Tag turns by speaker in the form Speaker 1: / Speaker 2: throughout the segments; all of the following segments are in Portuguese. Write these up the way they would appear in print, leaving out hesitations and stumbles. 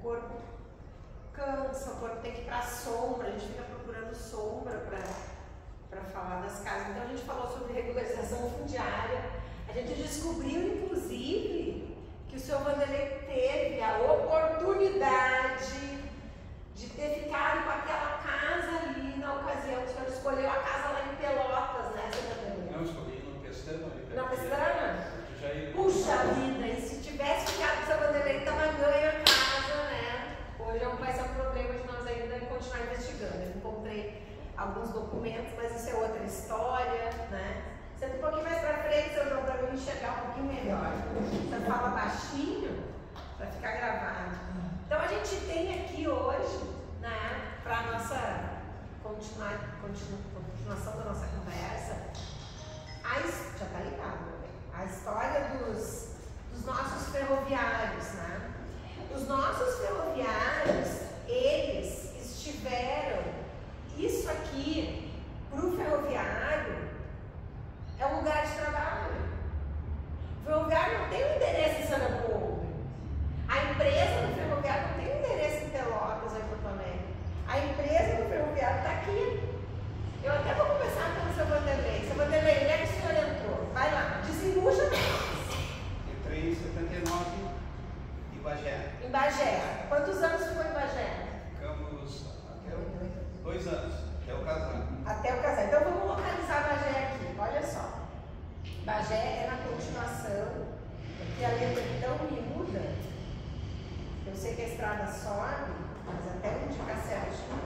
Speaker 1: corpo cansa, o corpo tem que ir para a sombra, a gente fica procurando sombra para falar das casas. Então a gente falou sobre regularização fundiária. A gente descobriu, inclusive, que o senhor Vanderlei teve a oportunidade de ter ficado com aquela casa ali na ocasião. O senhor escolheu a casa lá em Pelotas, né, senhor Vanderlei?
Speaker 2: Não, escolhi no Pestana.
Speaker 1: Na Pestana? Puxa vida, e se tivesse ficado com o senhor Vanderlei, estava ganha a casa, né? Hoje vai ser um problema de nós ainda continuar investigando. Eu encontrei alguns documentos, mas isso é outra história, né? Senta um pouquinho mais para frente, seu João, para eu enxergar um pouquinho melhor. Você fala baixinho para ficar gravado. Então a gente tem aqui hoje, né, para a nossa continuação da nossa conversa, já está ligado, meu bem, a história dos nossos ferroviários, né? Os nossos ferroviários, eles estiveram, isso aqui, para o ferroviário, é um lugar de trabalho. O ferroviário não tem um endereço em São Leopoldo. A empresa do ferroviário não tem um endereço em Pelotas ou em Porto Alegre. A empresa do ferroviário está aqui. Eu até vou começar pelo seu Vanderlei. Seu Vanderlei, onde é que o senhor entrou? Vai lá, desembucha para nós.
Speaker 2: Entrei em 79 em Bagé.
Speaker 1: Em Bagé. Quantos anos ficou em Bagé?
Speaker 2: Ficamos até 2 anos, até eu casar.
Speaker 1: Até eu casar. Então vamos localizar Bagé aqui. Olha só. Bagé é na continuação, porque a letra então miúda. Eu sei que a estrada sobe, mas até onde fica certinho.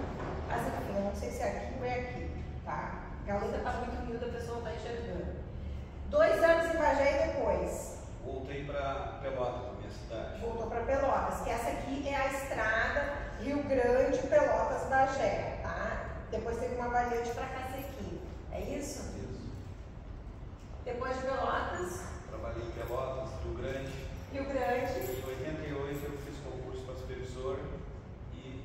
Speaker 1: Mas enfim, eu não sei se é aqui ou é aqui, tá? Porque a letra está muito miúda, a pessoa não está enxergando. 2 anos em Bagé e depois?
Speaker 2: Voltei para Pelotas, minha cidade.
Speaker 1: Voltou para Pelotas, que essa aqui é a estrada Rio Grande, Pelotas, Bagé, tá? Depois teve uma variante para Cacequi, é isso?
Speaker 2: Isso.
Speaker 1: Depois de Pelotas?
Speaker 2: Trabalhei em Pelotas, Rio Grande.
Speaker 1: Rio Grande.
Speaker 2: Em 88 eu fiz concurso para supervisor e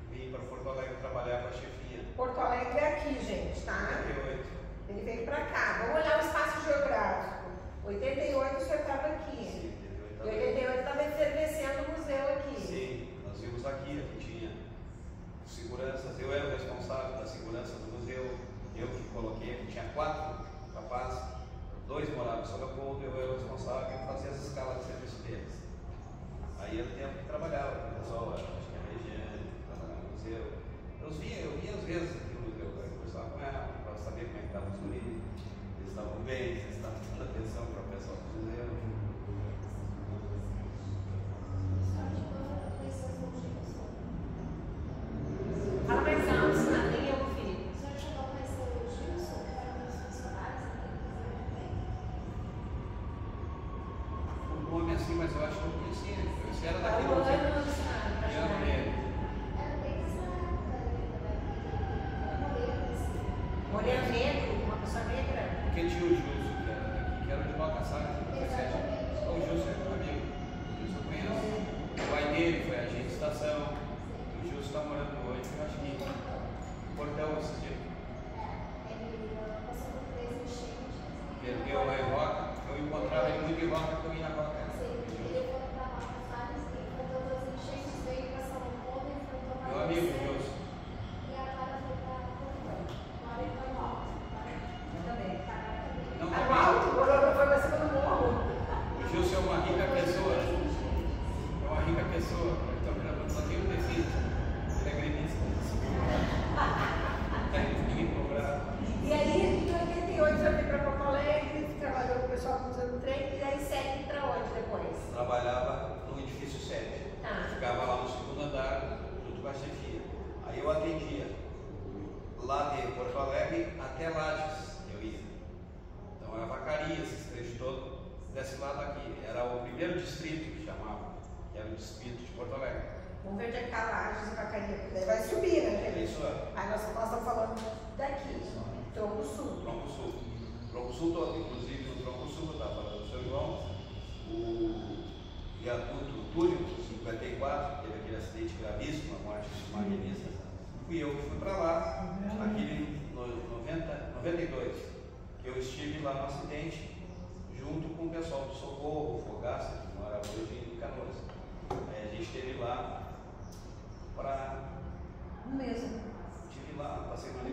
Speaker 2: vim para Porto Alegre trabalhar com a chefia.
Speaker 1: Porto Alegre é aqui, gente, tá?
Speaker 2: 88.
Speaker 1: Ele veio para cá. Vamos olhar o espaço geográfico. 88 o senhor estava aqui.
Speaker 2: Sim,
Speaker 1: Em 88 estava efervescendo o museu aqui.
Speaker 2: Sim, nós vimos aqui tinha seguranças. Eu era o responsável da segurança do museu. Eu que coloquei, aqui tinha 4 rapazes, 2 moravam em São Leopoldo, eu era o responsável em fazer as escalas de serviço deles. Aí era o tempo que trabalhava, o pessoal, acho que a Regiane, trabalhava no museu. Eu via às vezes aqui no museu, eu conversava com ela, para saber como é que estavam os guris, eles estavam bem, se eles estavam dando atenção para o pessoal do museu.
Speaker 1: Fala mais alto, senão nem eu ouvi.
Speaker 3: O senhor chegou a conhecer o Gilson, que era um dos funcionários aqui?
Speaker 2: O nome assim, mas eu acho que eu conhecia. Esse era daqui
Speaker 1: Falou
Speaker 2: do museu.
Speaker 1: anos, sabe?
Speaker 2: Era nele.
Speaker 3: Era bem nessa época,
Speaker 1: Moreno negro, uma pessoa negra.
Speaker 2: Porque tinha o Gilson, que era de Balcaçara, que
Speaker 3: Exatamente.
Speaker 2: o Gilson é meu amigo. O Gilson eu conheço. O pai dele foi agente de estação. O Gilson está morando hoje, eu acho que no Portão esse dia.
Speaker 3: Ele passou por 3 enchentes.
Speaker 2: Perdeu lá em Roca. Eu encontrava ele muito em Roca, porque eu ia na Roca.
Speaker 3: Ele foi para Roca Salles e enfrentou 2 enchentes, veio para São Leopoldo e enfrentou
Speaker 2: Meu amigo Gilson.
Speaker 3: E agora foi para Portão. Agora ele foi no alto.
Speaker 1: Também.
Speaker 2: Não,
Speaker 1: Tá no alto, agora foi para cima do morro.
Speaker 2: o Gilson é uma rica pessoa. É uma rica pessoa. Então, só tem um defeito. Ele é gremista. Ninguém cobrava.
Speaker 1: E aí, em 88, já veio para Porto Alegre, trabalhou com o pessoal do Museu do Trem, e aí segue para onde depois?
Speaker 2: Trabalhava no edifício 7.
Speaker 1: Ah.
Speaker 2: Ficava lá no 2º andar, junto com a chefia. Aí eu atendia lá de Porto Alegre até Lages, eu ia. Então era Vacaria, esses trechos todos desse lado aqui. Era o primeiro distrito que chamava, que era o distrito de Porto Alegre.
Speaker 1: Vamos ver onde é que está Lages e Vacaria, porque daí vai subir, né, gente?
Speaker 2: Isso é.
Speaker 1: Aí nós estamos falando daqui, Tronco Sul.
Speaker 2: Tronco Sul. Tronco Sul todo, inclusive no Tronco Sul, eu estava falando do seu João, o viaduto Túlio, 54, teve aquele acidente gravíssimo, a morte dos maquinistas. Fui eu que fui para lá, aquele no 92, que eu estive lá no acidente, junto com o pessoal do Socorro, Fogaça, que mora hoje em Canoas. Aí a gente esteve lá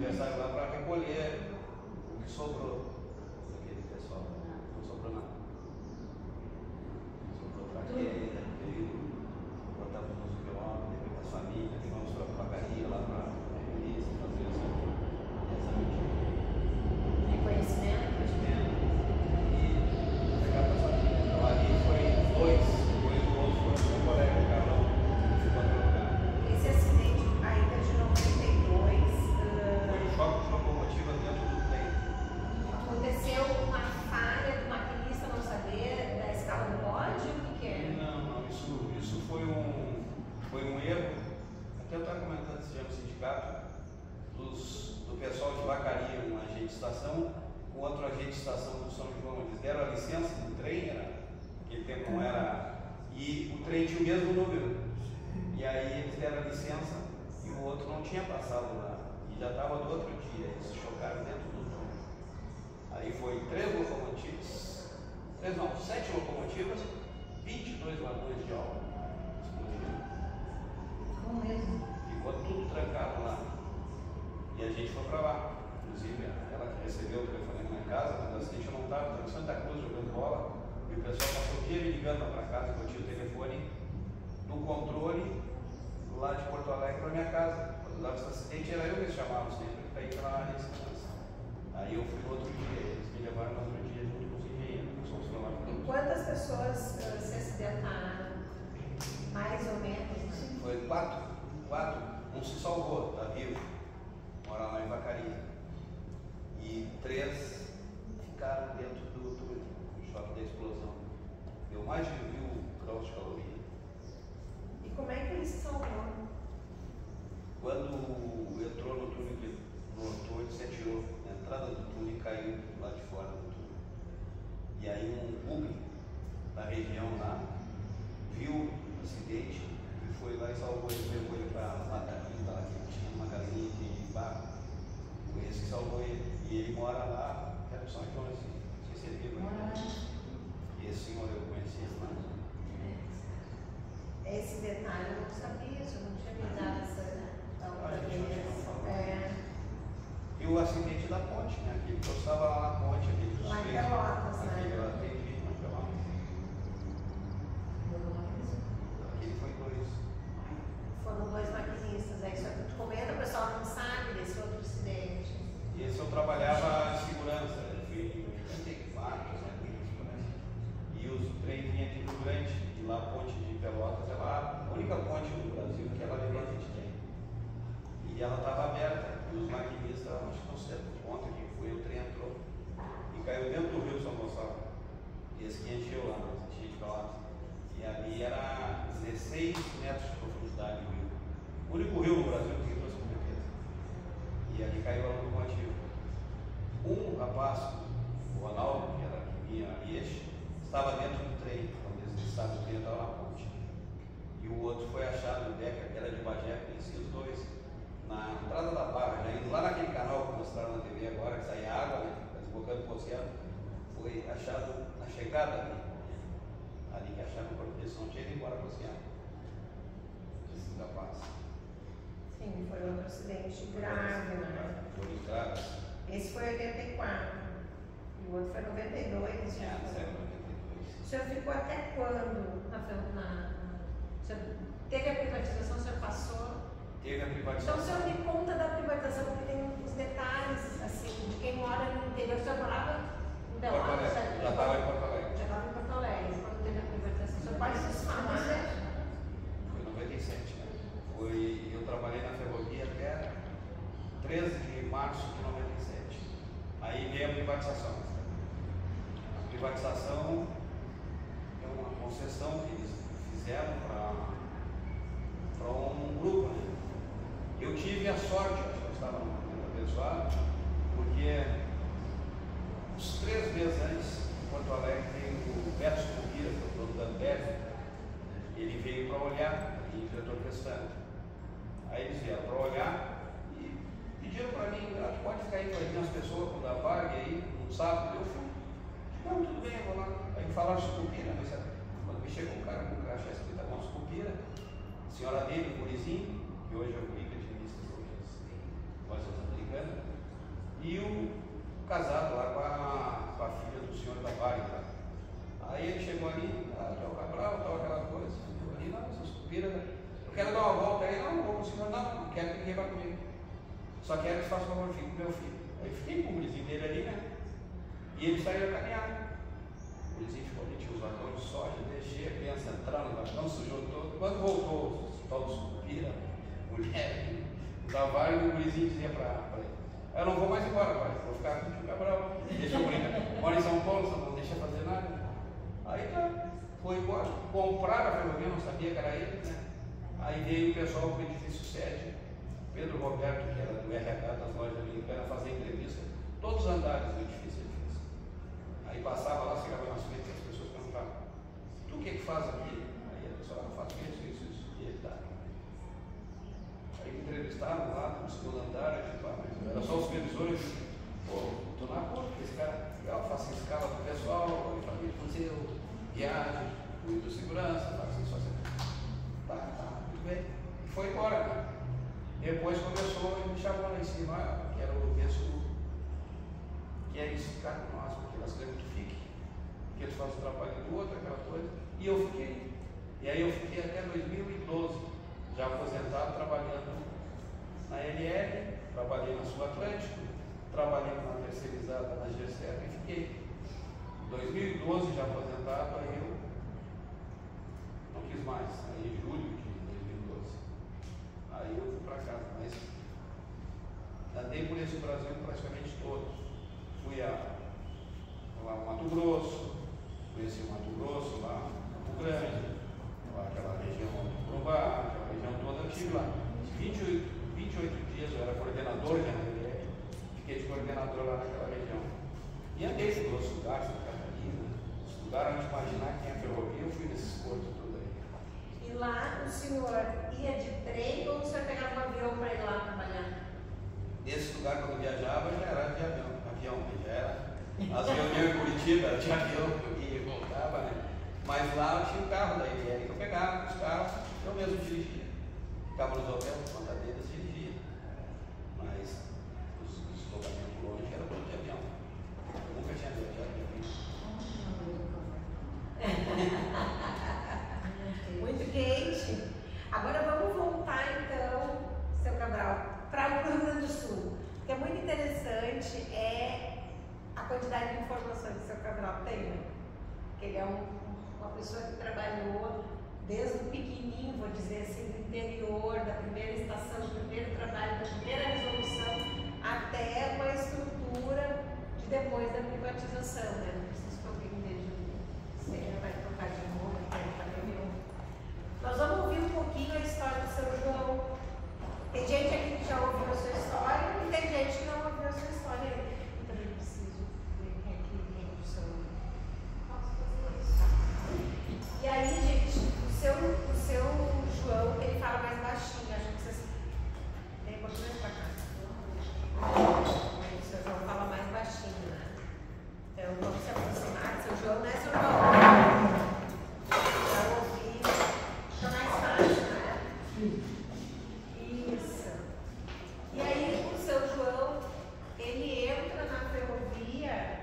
Speaker 2: começaram lá para recolher o que sobrou daquele pessoal. Não sobrou nada. Sobrou para aquele período, botávamos no envelope, depois das famílias, levamos para a pagaria lá para a polícia, fazer essa medida.
Speaker 1: Reconhecimento.
Speaker 2: E pegar para a família. Então ali foi dois, depois o outro foi o meu colega, o Carlão, que ficou no lugar.
Speaker 1: Esse acidente ainda de 92
Speaker 2: Foi um choque de locomotiva dentro do trem.
Speaker 1: aconteceu uma falha do maquinista não saber da escala do pódio? O que é?
Speaker 2: Não, isso foi um erro. Até eu estava comentando esse dia no sindicato, do pessoal de Vacaria, um agente de estação, com outro agente de estação do São João. Eles deram a licença do trem, aquele tempo não era, e o trem tinha o mesmo número. E aí eles deram a licença e o outro não tinha passado lá. E já estava do outro dia, eles se chocaram dentro do túnel. Aí foi 7 locomotivas, 22 vagões de álcool explodiram.
Speaker 1: Como mesmo?
Speaker 2: Ficou tudo trancado lá. E a gente foi para lá. Inclusive, ela que recebeu o telefone na casa, mas a gente não estava, estava em Santa Cruz jogando bola. E o pessoal passou o dia me ligando lá para casa, que eu tinha o telefone no controle lá de Porto Alegre para minha casa. Quando dava esse acidente, era eu que eles chamavam sempre para ir para a área de segurança. Aí eu fui no outro dia, eles me levaram no outro dia junto com os engenheiros, que são os trabalhadores.
Speaker 1: E quantas pessoas se acidentaram? Mais ou menos, né?
Speaker 2: Foi 4. Um se salvou, está vivo, mora lá em Vacaria. E 3 ficaram dentro do choque da explosão. Deu mais de 1.000 graus de caloria.
Speaker 1: E como é que ele se salvou?
Speaker 2: Quando entrou no túnel que lotou, ele se atirou na entrada do túnel e caiu lá de fora do túnel. E aí um bugre da região lá viu o acidente e foi lá e salvou ele, levou ele para uma galinha lá, que tinha uma galinha de barro. Foi esse que salvou ele. E ele mora lá, era o São João, assim, não sei se ele viu aí. E esse senhor eu conhecia lá.
Speaker 1: Esse detalhe eu não sabia, eu não tinha me dado essa outra
Speaker 2: A gente não tinha
Speaker 1: vez.
Speaker 2: falado. E o acidente da ponte, né? Aquele que eu estava lá na ponte, aquele dos
Speaker 1: Lá em
Speaker 2: três.
Speaker 1: Pelotas, né?
Speaker 2: Aquele eu atendi em Pelotas. Aquele foi 2.
Speaker 1: Foram 2 maquinistas, é isso que eu te comento, o pessoal não sabe desse outro acidente.
Speaker 2: E esse eu trabalhava em segurança, eu fui em 84, né? E o trem vinha de Rio Grande, e lá a ponte de Pelotas é lá, a única ponte do Brasil que ela levanta de trem. E ela estava aberta, e os maquinistas, acho que não sei ontem que foi, o trem entrou e caiu dentro do rio São Gonçalo. E esse que encheu lá, encheu de Pelotas. E ali era 16 metros de profundidade do rio. O único rio no Brasil que tem 2 correntezas. E ali caiu a locomotiva. Um rapaz, o Ronaldo, que era que vinha a Eixo, estava dentro do trem, quando eles estavam no trem, estava na ponte. E o outro foi achado, o Deca, que era de Bagé, conhecia os 2, na entrada da barra, já indo lá naquele canal que mostraram na TV agora, que saía água, né, desbocando o oceano, foi achado na chegada ali. Ali que acharam o corpo dele, não tinha ido embora para o oceano. Esse rapaz.
Speaker 1: Sim, foi outro acidente grave, né?
Speaker 2: Foi grave.
Speaker 1: Esse foi 84 e o outro foi 92. O senhor ficou até quando o senhor teve a privatização, o senhor passou?
Speaker 2: Teve a
Speaker 1: Então
Speaker 2: privatização.
Speaker 1: o senhor me conta da privatização, porque tem uns detalhes assim, de quem mora no interior. O senhor morava em Pelotas?
Speaker 2: Já estava em Porto Alegre.
Speaker 1: Já estava em Porto Alegre, quando teve a privatização. O senhor pode se falar?
Speaker 2: Foi em 97, né? Eu trabalhei na ferrovia até 13 de março de 97. Aí veio a privatização. A privatização é uma concessão que eles fizeram para um grupo, né? Eu tive a sorte, acho que eu estava muito abençoado, porque uns 3 meses antes, em Porto Alegre, tem o Beto Scupira, que é o dono da Ambev. Ele veio para olhar, e o diretor prestando. Aí eles vieram para olhar e pediram para mim, pode ficar aí para as pessoas quando a vaga aí, no sábado. Eu fui. Não, tudo bem, eu vou lá. Aí falaram Scupira, mas quando me chegou um cara com o crachá escrito com Scupira, a senhora dele, o gurizinho, que hoje é o Rica de Ministros, hoje tem mais outra americana, e o casado lá com a filha do senhor da Varga. Aí ele chegou ali, o Cabral, tal, aquela coisa, eu ali, não, você suspira, eu quero dar uma volta aí, não vou com o senhor, não quero que ninguém vá comigo. Só quero que faça um favor, fique com meu filho. Aí eu fiquei com o gurizinho dele ali, né? E ele saiu a caminhar. O gurizinho ficou ali, tinha os latões de soja, deixei a criança entrar no balcão, sujou todo. Quando voltou, tal do suspira, mulher, o Zavar, e o gurizinho dizia para ele: eu não vou mais embora, pai, vou ficar com o Cabral. Deixa eu brincar. Mora em São Paulo, não deixa fazer nada. Aí tá, foi embora. Compraram a ferrovia, não sabia que era ele, né? Aí veio o pessoal do edifício 7, Pedro Roberto, que era do RH das lojas americanas, fazer entrevista, todos os andares do edifício ele fez. Aí passava lá, chegava nas frente, as pessoas perguntavam: tu o que faz aqui? Aí a pessoa: eu faço isso. E ele tá. Aí me entrevistaram lá no segundo andar, eu disse: mas era só os supervisores. Pô, tô na porta, esse cara legal, faço escala pro pessoal, eu falei: museu, viagem, cuido de segurança, faço isso, assim. Tá, tudo bem. E foi embora, né? Depois começou e me chamou lá em cima, que era o mesmo que é isso, ficar com nós, porque nós queremos que tu fique, porque tu faz o trabalho do outro, aquela coisa. E eu fiquei. E aí eu fiquei até 2012, já aposentado, trabalhando na LL, trabalhei na Sul Atlântico, trabalhei na terceirizada na GCF e fiquei. Em 2012, já aposentado, aí eu não quis mais, aí em julho de 2012. Aí eu fui para casa, mas andei por esse Brasil praticamente todo. Fui lá no Mato Grosso, conheci o Mato Grosso, lá no Campo Grande, lá aquela região do Corumbá, aquela região toda, eu estive lá. 28 dias eu era coordenador de ANDL, fiquei de coordenador lá naquela região. E andei por outros lugares, Santa Catarina, os lugares onde imaginar que tinha ferrovia, eu fui nesses portos todos aí.
Speaker 1: E lá o senhor ia de trem ou o senhor pegava um avião para ir lá trabalhar?
Speaker 2: Nesse lugar, quando eu viajava, já era de avião, já era. As reuniões em Curitiba, tinha avião, eu ia e voltava, né? Mas lá eu tinha o carro da IBL que eu pegava, os carros, eu mesmo dirigia. Ficava nos hotéis, contadeiras, dirigia. Mas os deslocamentos longe era tudo de avião. Eu nunca tinha viajado de avião.
Speaker 1: Muito quente. Agora vamos voltar então, seu Cabral, para o Rio Grande do Sul. O que é muito interessante é a quantidade de informações que o seu Cabral tem, né? Porque ele é uma pessoa que trabalhou desde o pequenininho, vou dizer assim, do interior, da primeira estação, do primeiro trabalho, da primeira resolução, até uma estrutura de depois da privatização, né? Não preciso que alguém veja, você vai trocar de novo, nós vamos ouvir um pouquinho a história do seu João. Tem gente aqui que já ouviu a sua história e tem gente que não ouviu a sua história ainda. Eu também preciso ver quem é que é o seu. Posso fazer isso? E aí, gente, o seu João, ele fala mais baixinho, acho que vocês. Tem um pouquinho mais pra cá. O seu João fala mais baixinho, né? Então vamos se aproximar do seu João, né, seu João? Para ouvir. Fica mais fácil, né? Isso. E aí, o seu João, ele entra na ferrovia.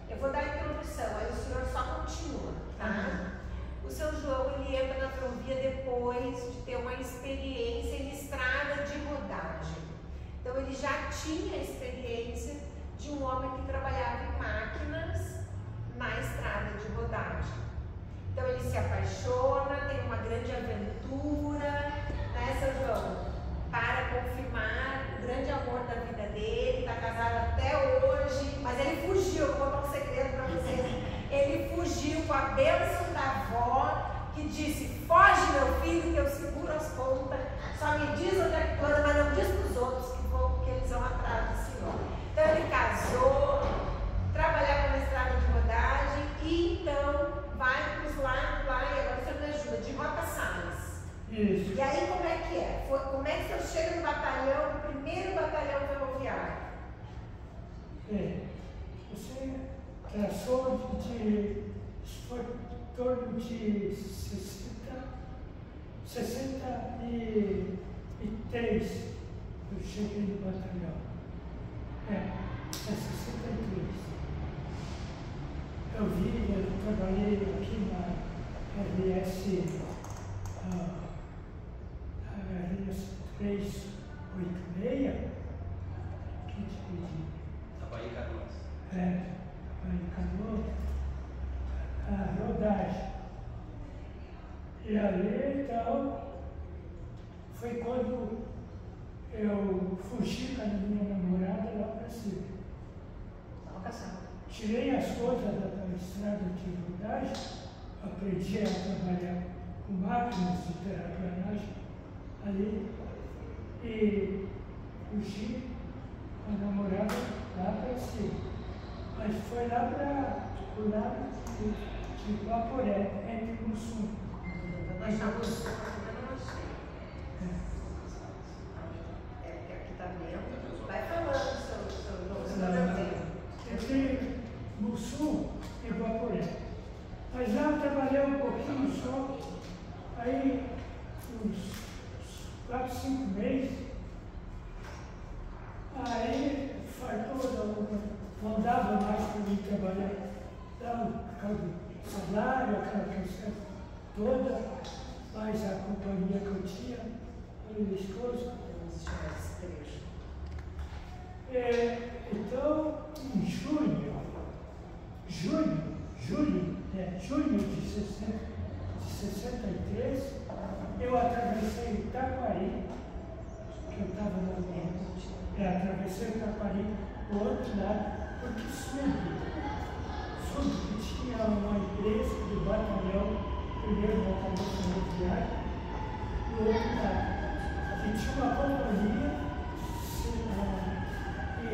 Speaker 1: Eu vou dar a introdução, aí o senhor só continua, tá? O seu João, ele entra na ferrovia depois de ter uma experiência em estrada de rodagem. Então, ele já tinha a experiência de um homem que trabalhava em máquinas na estrada de rodagem. Então, ele se apaixona, tem uma grande aventura, né, seu João? Para confirmar o grande amor da vida dele, está casado até hoje, mas ele fugiu, vou contar um segredo para vocês. Ele fugiu com a bênção da avó, que disse: foge, meu filho, que eu seguro as pontas, só me diz onde é que tu anda, mas não diz para os outros que eles vão atrás do senhor. Então ele casou, trabalhava na estrada de rodagem e então vai para os lados lá, e agora você me ajuda, de Rota Salles.
Speaker 4: Isso.
Speaker 1: E aí como é que é? Como é que você chega no batalhão, no primeiro batalhão ferroviário?
Speaker 4: Você traçou foi em torno de 63 eu cheguei no batalhão. É 63. Eu trabalhei aqui na RS, RS 386, que te pedi.
Speaker 2: Bahia Canoas.
Speaker 4: Bahia Canoas, a rodagem. E ali, então, foi quando eu fugi com a minha namorada lá para cima. Tirei as coisas da estrada de rodagem, aprendi a trabalhar com máquinas de terraplanagem ali e fugi com a namorada lá para cima. Mas foi lá para o lado de Guaporé, entre o sul.
Speaker 1: Nós estamos. É porque aqui está vendo. Vai falando, seu nome.
Speaker 4: Entre no sul e Guaporé. Mas lá eu trabalhei um pouquinho só, aí uns 4, 5 meses, aí fartou, não dava mais para mim trabalhar, dava por causa do salário, aquela questão toda, mais a companhia que eu tinha, a minha esposa. Então, em junho de 63, eu atravessei o Taquari, que eu estava na atravessei o Taquari do outro lado, porque soube que tinha uma empresa do batalhão, primeiro batalhão ferroviário, do outro lado, que tinha uma companhia e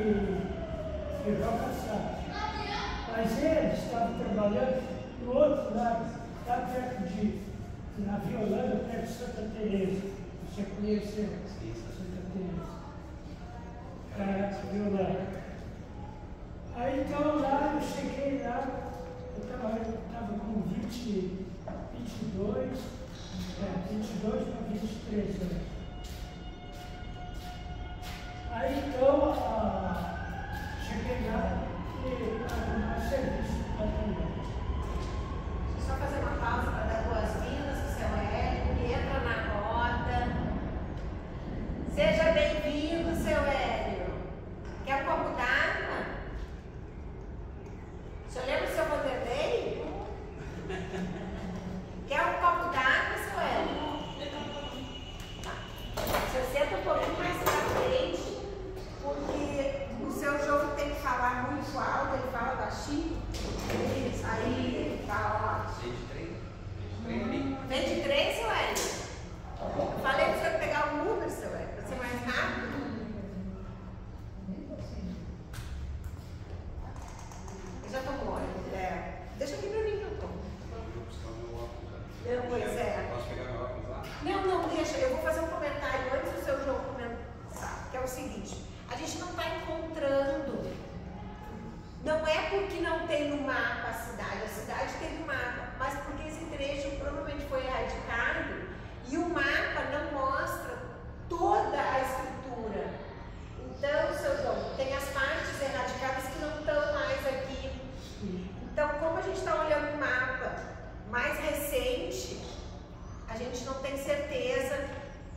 Speaker 4: Rocaçado. Mas eles estavam trabalhando no outro lado, lá perto na Violanda, perto de Santa Teresa. Você conheceu Santa Teresa? Violanda. Aí então lá, eu cheguei lá, eu estava com 22 para 23 anos. Aí então, cheguei lá e arrumar serviço para trabalhar.
Speaker 1: Só fazer uma pausa para dar boas-vindas ao seu Hélio, que entra na roda. Seja bem-vindo, seu Hélio. Quer um copo d'água? O senhor lembra do seu Vanderlei? Quer um copo d'água, seu Hélio? Tá. O senhor senta um pouquinho mais para frente, porque o seu jogo tem que falar muito alto, ele fala baixinho. Isso, aí, tá, ó. 23, seu Hélio? Eu falei para o senhor pegar o número, seu Hélio, para ser mais rápido. Eu já tomou, deixa aqui para mim que eu tomo. Não, pois é.
Speaker 2: Posso pegar meu óculos lá?
Speaker 1: Não, deixa. Eu vou fazer um comentário antes do seu jogo começar, que é o seguinte. A gente não está encontrando. Não é porque não tem no mapa a cidade tem no mapa, mas porque esse trecho provavelmente foi erradicado e o mapa não mostra toda a estrutura. Então, seu João, tem as partes erradicadas que não estão mais aqui. Então, como a gente está olhando o mapa mais recente, a gente não tem certeza,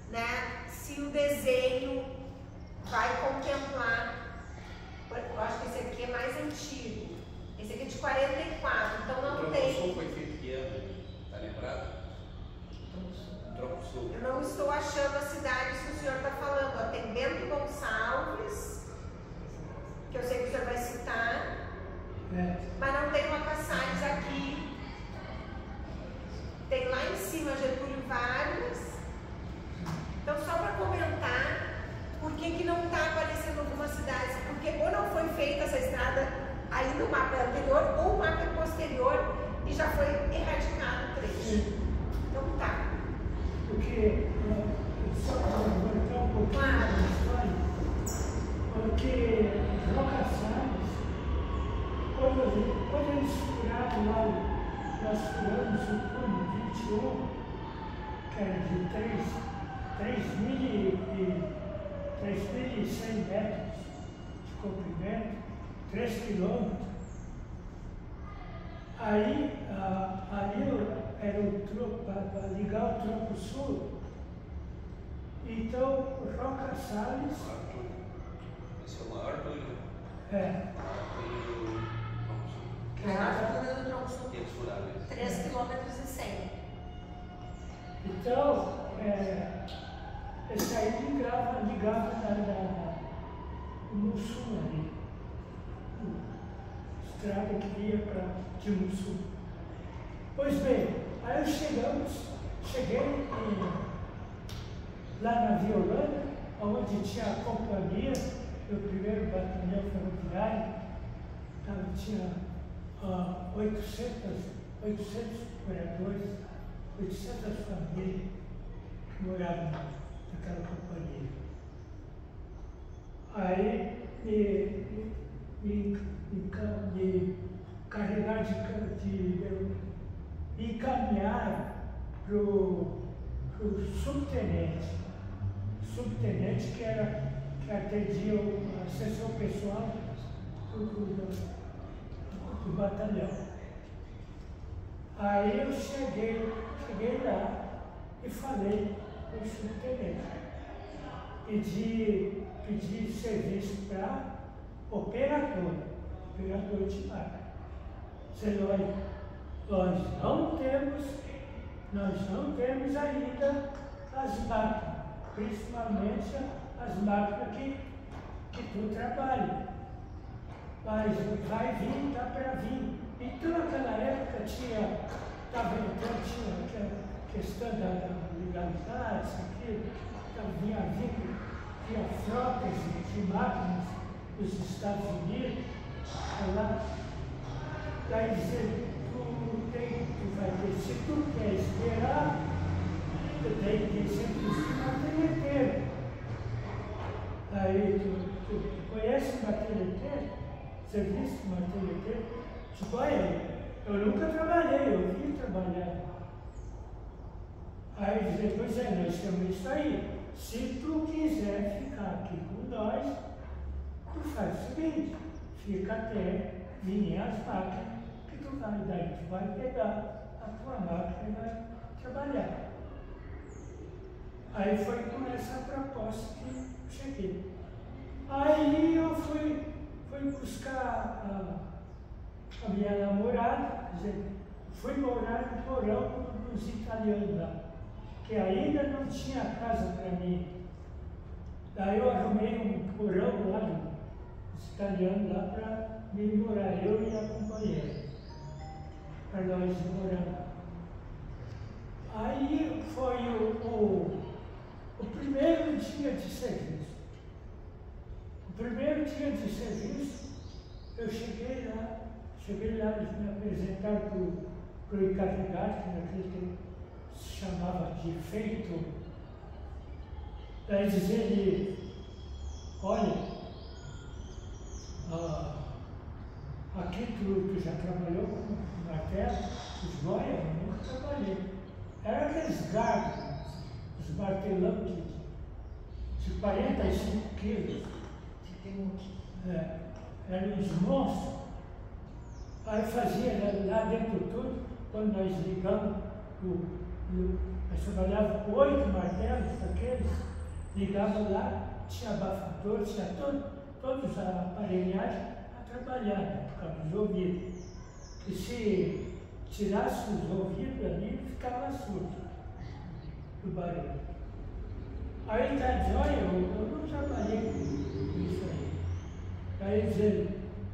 Speaker 1: né, se o desenho vai contemplar. Eu acho que esse aqui é mais antigo. Esse aqui é de 44, então não tem.
Speaker 2: O Troco Sul foi feito que ano? Está lembrado? Troco Sul.
Speaker 1: Eu não estou achando a cidade que o senhor está falando. Ó, tem Bento Gonçalves, que eu sei que o senhor vai citar, mas não tem uma Caçares aqui. Tem lá em cima Getúlio Vargas. Então, só para comentar, por que não está aparecendo algumas cidades? Porque ou não foi feita essa estrada aí no mapa anterior, ou o mapa posterior e já foi erradicado o trecho. Então tá.
Speaker 4: Porque, só para voltar um pouquinho na história, porque Rocaçares, quando eles furaram lá, nós furamos o túnel 21, que era de 3.100 metros de comprimento, 3 quilômetros. Aí, ali era o troco, para ligar o Troco Sul. Então, o Roca Salles...
Speaker 2: Esse é o maior túnel.
Speaker 4: É.
Speaker 1: Que é a túnel do Tronco Sul.
Speaker 2: 3
Speaker 1: km e 100.
Speaker 4: Então, esse aí ligava no sul ali. Estrada que ia para Timuçu. Pois bem, aí cheguei lá na Violândia, onde tinha a companhia do primeiro batalhão ferroviário, tinha 800 moradores, 800 famílias que moravam naquela companhia. Aí me encaminharam para o subtenente que atendia a assessor pessoal do batalhão. Aí eu cheguei lá e falei com o subtenente. Pedi serviço para operador de máquina. Nós não temos ainda as máquinas, principalmente as máquinas que tu trabalha. Mas vai vir, está para vir. Então naquela época tinha aquela questão da legalidade, isso aqui, então vinha frotas de máquinas dos Estados Unidos, lá, daí dizer, tu vai ter, se tu quer esperar, tu tem que sempre ir bater. Aí tu conhece o bater, serviço de bater? Tipo, eu nunca trabalhei, eu vim trabalhar. Aí dizer, pois nós temos isso aí. Se tu quiser ficar aqui com nós, tu faz o seguinte, fica até vir as máquinas que tu vai, daí tu vai pegar a tua máquina e vai trabalhar. Aí foi com essa proposta que eu cheguei. Aí eu fui buscar a minha namorada, quer dizer, fui morar no porão dos italianos lá, que ainda não tinha casa para mim. Daí eu arrumei um porão lá dos italianos lá para me morar, eu e a companheira, para nós morar. Aí foi o primeiro dia de serviço. O primeiro dia de serviço, eu cheguei lá, eles me apresentaram para o encarregado, que naquele tempo se chamava de feitor. Daí dizer ele, olha, aqui tu já trabalhou com martelo, os joias, eu nunca trabalhei. Era aqueles gargos, os martelão de 45 quilos. Eram os monstros. Aí fazia lá dentro tudo, quando nós ligamos, nós trabalhávamos com 8 martelos daqueles, ligava lá, tinha abafador, tinha todos a aparelhagem a trabalhar, por causa dos ouvidos. E se tirasse os ouvidos ali, ficava surdo do barulho. Aí tá joia, eu não trabalhei com isso aí. Aí dizer,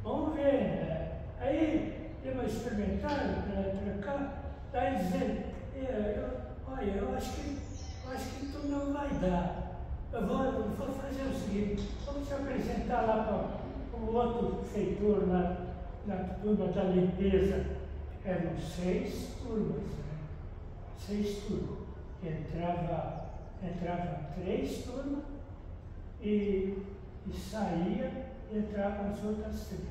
Speaker 4: vamos ver, né? Aí deu uma experimentada para cá, daí dizer, olha, eu acho que tu não vai dar. Eu vou fazer o seguinte, vamos te apresentar lá para o outro feitor lá na turma da limpeza. Eram 6 turmas, né? 6 turmas. Entrava 3 turmas e saía e entravam as outras 3.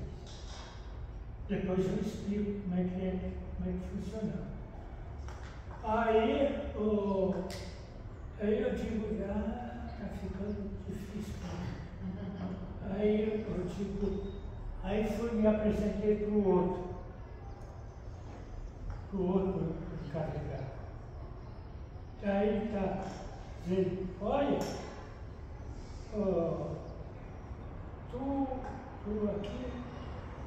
Speaker 4: Depois eu explico como é que funcionava. Aí eu digo, está ficando difícil para mim. Aí eu tipo, aí fui me apresentei para o outro encarregado. Aí tá dizendo, olha, tu aqui,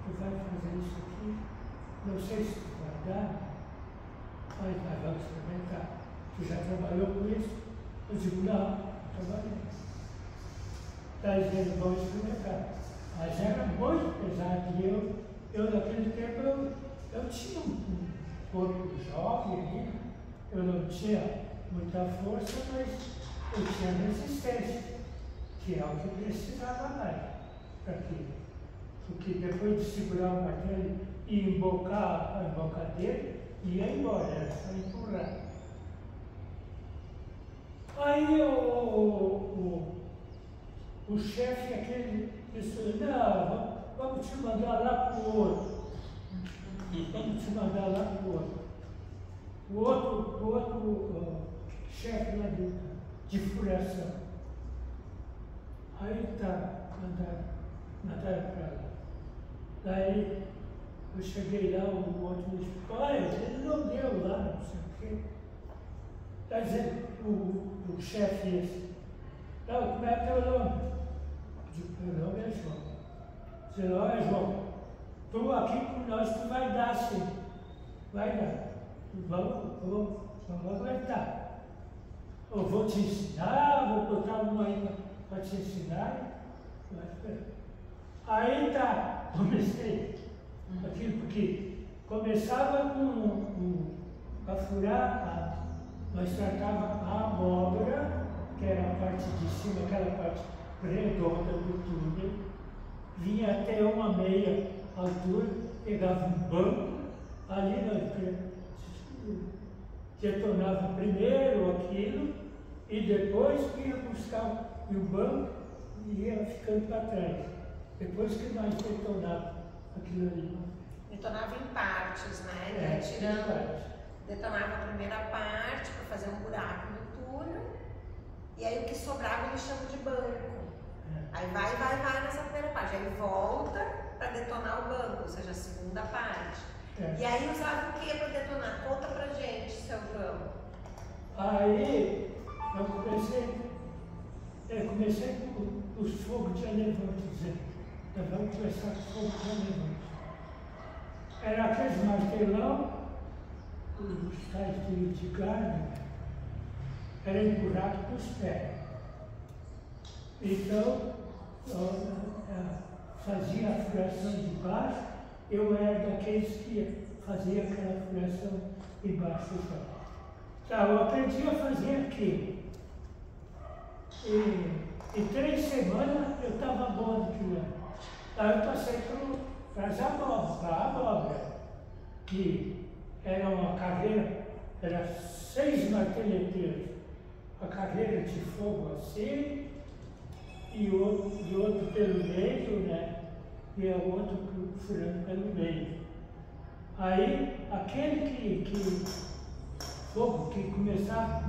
Speaker 4: tu vai fazer isso aqui, não sei se tu vai dar, mas vamos experimentar. Tu já trabalhou com isso? Eu digo, não, não trabalhei. Está dizendo, vamos experimentar. Mas era muito pesado e eu naquele tempo, eu tinha um corpo jovem ainda, eu não tinha muita força, mas eu tinha resistência, que é o que precisava mais para aquilo. Porque depois de segurar o martelo e embocar a embocadeira, ia embora, era só empurrar. Aí o chefe aquele disse, não, vamos te mandar lá para o outro. Vamos te mandar lá para o outro. O outro chefe lá de furação. Aí tá, mandaram para lá. Daí eu cheguei lá, o outro disse, olha, ele não deu lá, não sei o quê. Está dizendo, o chefe disse, não, como é teu nome? Eu digo, meu nome é João. Disse, olha, João, tu aqui com nós, tu vai dar sim. Vai dar. Vamos aguentar. Eu vou te ensinar, vou botar um aí para te ensinar. Aí tá, comecei aquilo, porque começava a furar, nós tratava a abóbora, que era a parte de cima, aquela parte redonda do túnel, vinha até uma meia altura, pegava um banco, ali nós detonava primeiro aquilo e depois ia buscar o banco e ia ficando para trás. Depois que nós detonava aquilo ali.
Speaker 1: Detonava em partes, né? Detonava a primeira parte para fazer um buraco no túnel e aí o que sobrava ele chama de banco. Aí vai nessa primeira parte, aí volta para detonar o banco, ou seja, a segunda parte. E aí usava o que para detonar? Conta pra gente, seu João.
Speaker 4: Aí eu comecei com os fogos de elevante, dizendo, nós vamos começar com fogo de elevante. Era aqueles martelão, os tais de carne, era empurrado com os pés. Então, fazia a furação de baixo, eu era daqueles que fazia aquela furação embaixo do chão. Tá, eu aprendi a fazer aquilo. E em 3 semanas eu estava bom daquilo. Aí eu passei para a abóbora, que era uma carreira, era 6 marteleteiros, a carreira de fogo assim, e outro pelo meio, né? E o outro furando pelo meio. Aí, aquele fogo que começava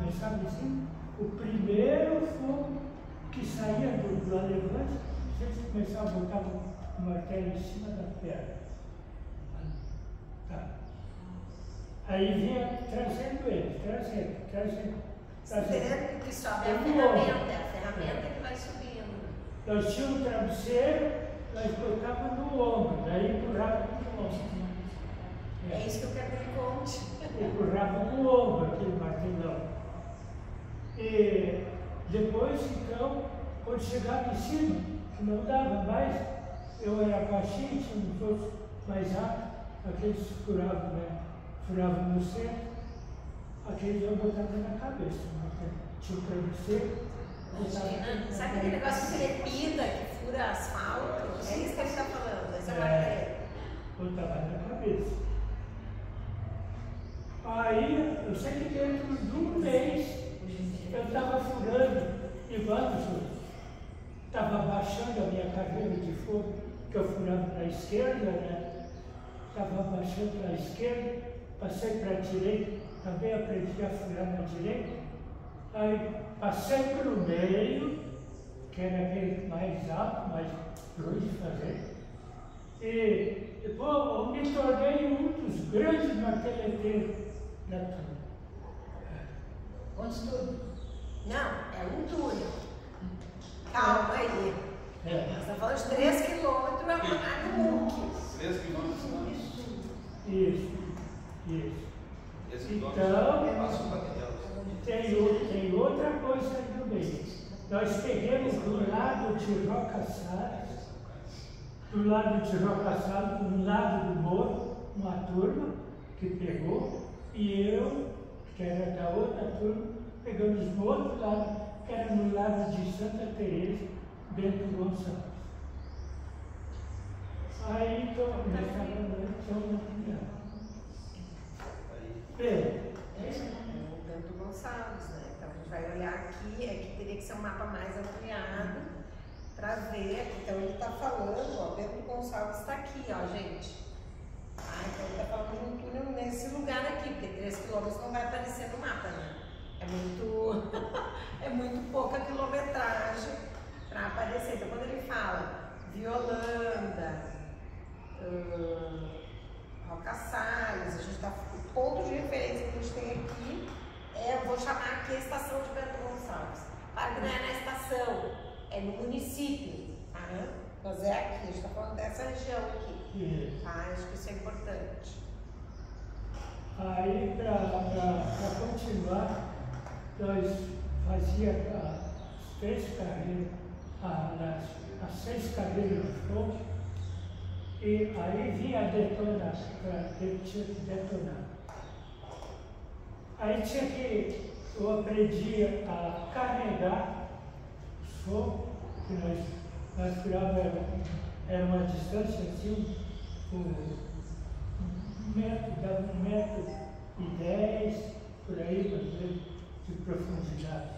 Speaker 4: assim, o primeiro fogo que saía do elevante, eles começavam a botar o martelo em cima da perna. Tá. Aí vinha trazendo ele, trazendo.
Speaker 1: Entendendo que sobe a ferramenta que vai subindo.
Speaker 4: Nós tínhamos um travesseiro, nós botávamos no ombro, daí empurrava no ombro.
Speaker 1: É isso que eu quero que ele conte.
Speaker 4: Empurrava no ombro aquele martelão. E depois, então, quando chegava em cima, que não dava mais, eu era baixinho, tinha uns outros mais altos, aqueles furavam, né? Furavam no centro, aqueles eu botava na cabeça. Tinha um travesseiro.
Speaker 1: Imagina, sabe aquele negócio de crepida que fura asfalto? É isso que ele está falando, essa matéria.
Speaker 4: Botava na cabeça. Aí, eu sei que dentro de um mês, eu estava furando e vamos, estava baixando a minha carreira de fogo, que eu furava para a esquerda, né? Estava baixando para a esquerda, passei para a direita, também aprendi a furar na direita. Aí passei para o meio, que era aquele mais alto, mais duro de fazer. E pô, eu me tornei um dos grandes marteleteiros da turma.
Speaker 1: Quantos túneis? Não, é um túnel. Calma aí. Você está falando de 3 quilômetros, é uma MOOC.
Speaker 2: 3 quilômetros não.
Speaker 4: Isso.
Speaker 2: 3 quilômetros
Speaker 4: Então,
Speaker 2: passa um batalhão.
Speaker 4: tem outra coisa aí no meio. Nós pegamos do lado de Rocaçara, do lado do morro, uma turma que pegou, e eu, que era da outra turma, pegamos do outro lado, que era no lado de Santa Teresa, Bento Gonçalves. Aí, nessa noite,
Speaker 1: Bento Gonçalves, né? Então a gente vai olhar aqui, é que teria que ser um mapa mais ampliado para ver. Então ele está falando, ó, Bento Gonçalves está aqui, ó, gente. Então ele está falando de um túnel nesse lugar aqui, porque 3 quilômetros não vai aparecer no mapa, né? É muito pouca quilometragem para aparecer. Então quando ele fala Violanda, Rocaçales, a gente tá, o ponto de referência que a gente tem aqui eu vou chamar aqui a estação de Bento Gonçalves. Claro que não é na estação, é no município, tá? Mas é aqui, a gente está falando dessa região aqui, tá? Acho que isso é importante.
Speaker 4: Aí, para continuar, nós fazíamos as 3 carreiras, as 6 carreiras de fogo, e aí vinha a detonar, ele tinha que detonar. Aí eu aprendi a carregar o fogo, que nós tirávamos, era uma distância assim, dava 1,10 m, por aí, mais ou menos, de profundidade,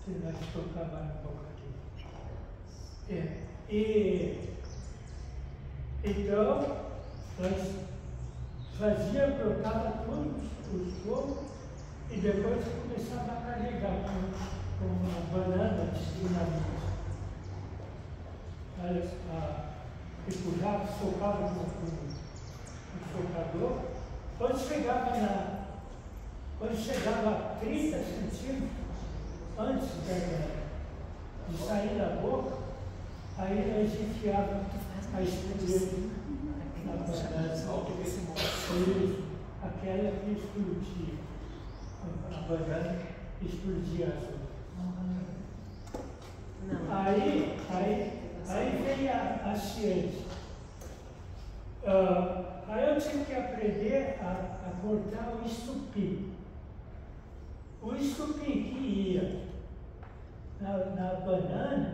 Speaker 4: que nós tocávamos um pouco aqui. Então, nós fazíamos, brotava tudo, os fogos, e depois começava a carregar com uma banana de dinamite. E puxava, socava com o socador. Quando chegava a 30 centímetros, antes de sair da boca, aí nós enfiávamos a espureira na banana. Aquela que explodia. A banana explodia azul. Aí veio a ciência. Aí eu tinha que aprender a cortar o estupim. O estupim que ia na banana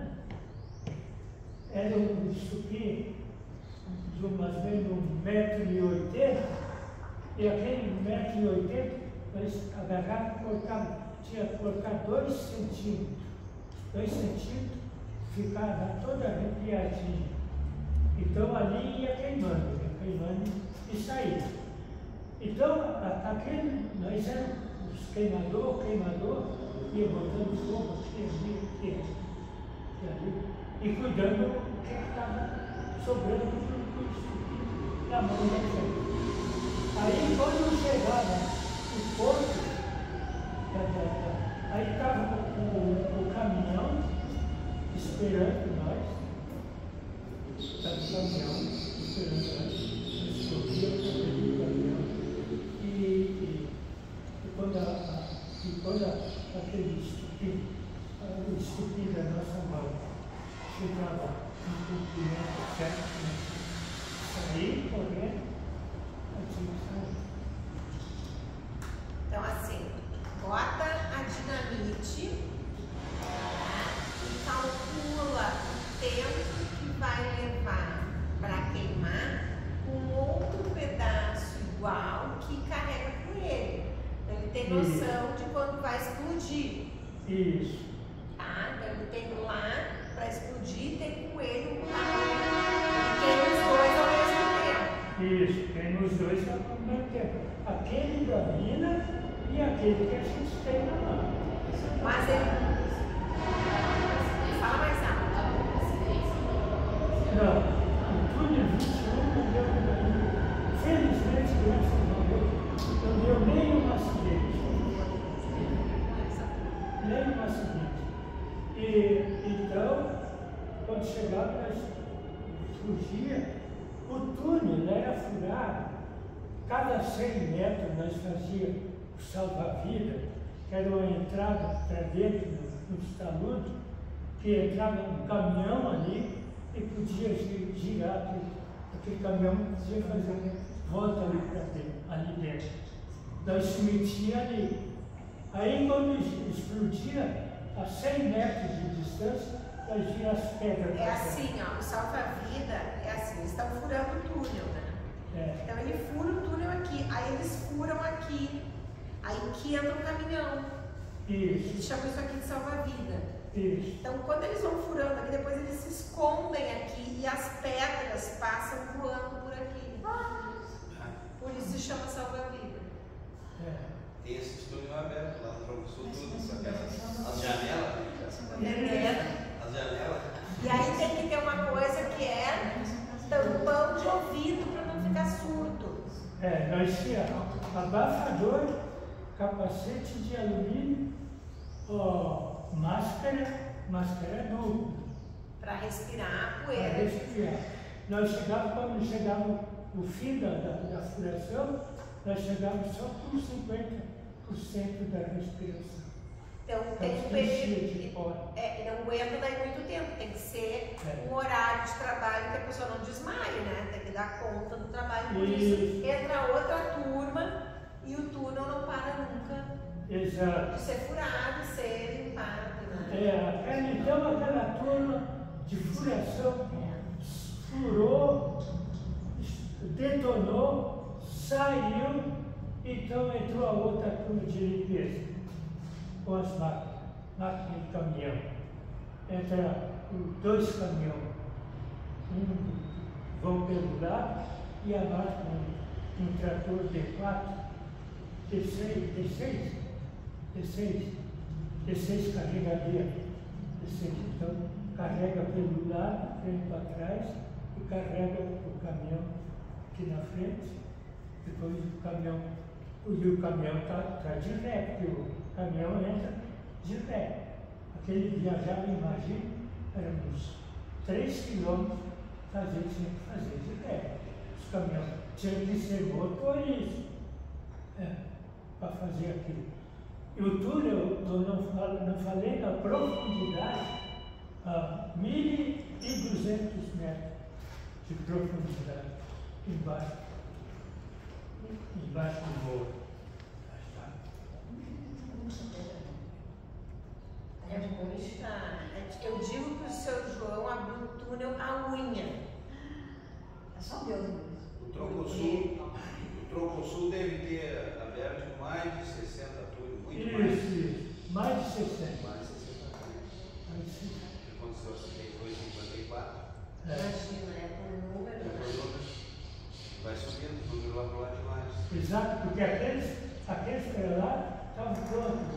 Speaker 4: era um estupim de mais ou menos 1,80 m, e aquele 1,80 m nós agarrávamos e cortávamos, tinha que cortar 2 centímetros. 2 centímetros, ficava toda arrepiadinha. Então ali ia queimando e saía. Então, nós éramos os queimador, ia botando fogo aqui, ali, e cuidando do que estava sobrando do estupim na mão da gente. Aí, quando chegava o porto, aí estava o caminhão esperando nós, estava o caminhão esperando nós, nós corríamos o caminhão, e quando aquele estupim, o estupim da nossa mão chegava no comprimento certo, sair correndo, eu tinha que sair.
Speaker 1: Então, assim, bota a dinamite e calcula o tempo que vai levar para queimar com outro pedaço igual que carrega com ele. Então, ele tem noção de quando vai explodir.
Speaker 4: Isso.
Speaker 1: Tá? Então, ele tem lá para explodir, tem com ele um tamanho. E queima os dois ao mesmo tempo.
Speaker 4: Isso, queima os dois ao mesmo tempo. Aquele da mina e aquele que a gente tem na mão.
Speaker 1: Mas ele fala mais alto.
Speaker 4: na seguinte. E então, quando chegava, nós fugia, o túnel era furado. Cada 100 metros nós fazíamos o salva-vida, que era uma entrada para dentro nos taludes, que entrava um caminhão ali e podia girar, aquele caminhão podia fazer volta ali para dentro, ali dentro. Nós se metia ali. Aí quando explodia, a 100 metros de distância, nós víamos as pedras.
Speaker 1: É assim, ó, o salva-vida é assim, eles estão furando o túnel, né? Então ele fura o túnel aqui, aí eles furam aqui, aí que entra um caminhão.
Speaker 4: Isso.
Speaker 1: Eles chamam isso aqui de salva-vida.
Speaker 4: Isso.
Speaker 1: Então quando eles vão furando aqui, depois eles se escondem aqui e as pedras passam voando por aqui. Por isso se chama salva-vida.
Speaker 2: Tem esse túnel aberto lá no Tronco Sul, tudo, só que as janelas. As janelas.
Speaker 1: E aí tem que ter uma coisa que é tampão de ouvido para não ficar surdo.
Speaker 4: Nós tínhamos abafador, capacete de alumínio, máscara dupla.
Speaker 1: Para respirar a
Speaker 4: Para
Speaker 1: poeira.
Speaker 4: respirar. Nós chegávamos, quando chegava o fim da furação, nós chegávamos só com 50% da respiração.
Speaker 1: Então tem um período. Não aguenta daí muito tempo. Tem que ser um horário de trabalho que a pessoa não desmaie, né? Tem que dar conta do trabalho. Por isso entra outra turma e o túnel não para nunca.
Speaker 4: Exato.
Speaker 1: De ser furado, de ser limpado. Né?
Speaker 4: Então aquela turma de furação furou, detonou, saiu, então entrou a outra turma de limpeza com as máquinas de caminhão. Entra 2 caminhões, vão pelo lado e a máquina, um trator D4, D6 carregadeiras. Então carrega pelo lado, frente para trás e carrega o caminhão aqui na frente. Depois o caminhão está de ré, porque o caminhão entra de ré. Aquele viajava, imagina, éramos 3 quilômetros, tinha que fazer de ré. Os caminhões tinham que ser motorista para fazer aquilo. E o túnel, eu não falei da profundidade, 1.200 metros de profundidade embaixo do morro.
Speaker 1: É muita. Eu digo que o seu João abriu o túnel à unha.
Speaker 5: É só Deus mesmo.
Speaker 2: O Tronco Sul deve ter aberto mais de 60 túneis, muito mais.
Speaker 4: Isso, mais de 60.
Speaker 2: Mais de 60 túneis. Aconteceu o acidente foi em 54.
Speaker 1: Imagina, por número.
Speaker 2: Vai subindo, tudo lá para lá demais.
Speaker 4: Exato, porque aqueles para lá estavam prontos,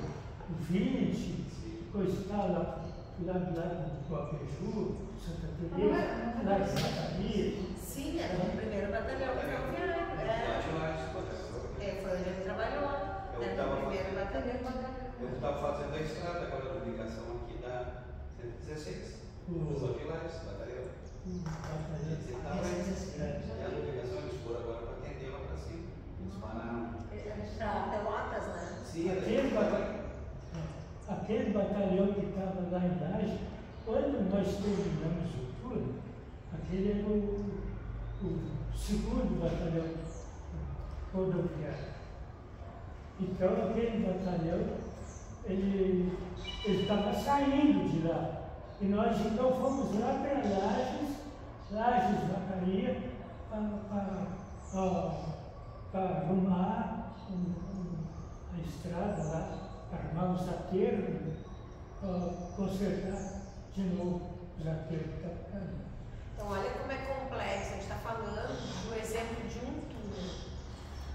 Speaker 4: o 20, coisa e tal, lá do lado do Guapeju, Santa Teresa, lá de Zacarias.
Speaker 1: Sim, era o primeiro batalhão ferroviário. Foi onde ele trabalhou. Era o primeiro batalhão.
Speaker 2: Eu estava fazendo a estrada agora da ligação aqui da 116. Só de lá, esse batalhão. E a ligação eles foram agora para atender lá para cima. Eles pararam.
Speaker 1: Para Pelotas, né?
Speaker 2: Sim,
Speaker 4: aquele batalhão que estava lá em Laje, quando nós terminamos o turno, aquele era o segundo batalhão rodoviário. Então aquele batalhão, ele estava saindo de lá. E nós então fomos lá para Lajes, Vacaria, para arrumar a estrada lá, arrumar os aterros, consertar de novo os aterros que estavam caindo.
Speaker 1: Então, olha como é complexo. A gente está falando do exemplo de um túnel.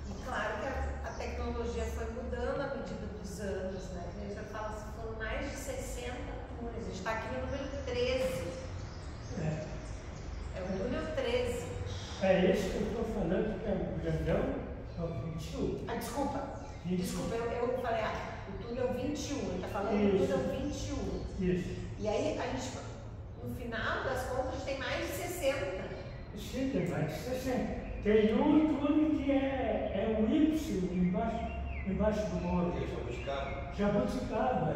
Speaker 1: E claro que a tecnologia foi mudando à medida dos anos, né? A gente já fala assim, foram mais de 60 túneis. A gente está aqui no número 13. É o túnel 13.
Speaker 4: É esse que eu estou falando, que é o grandão, é o 21.
Speaker 1: Desculpa, eu falei, o túnel 21, ele está falando do túnel 21.
Speaker 4: Isso.
Speaker 1: E aí, a gente, no final das contas, a gente tem mais de 60.
Speaker 4: Sim, tem mais de 60. Tem um túnel que é o Y embaixo do morro.
Speaker 2: Que é Jabuticaba.
Speaker 4: Jabuticaba.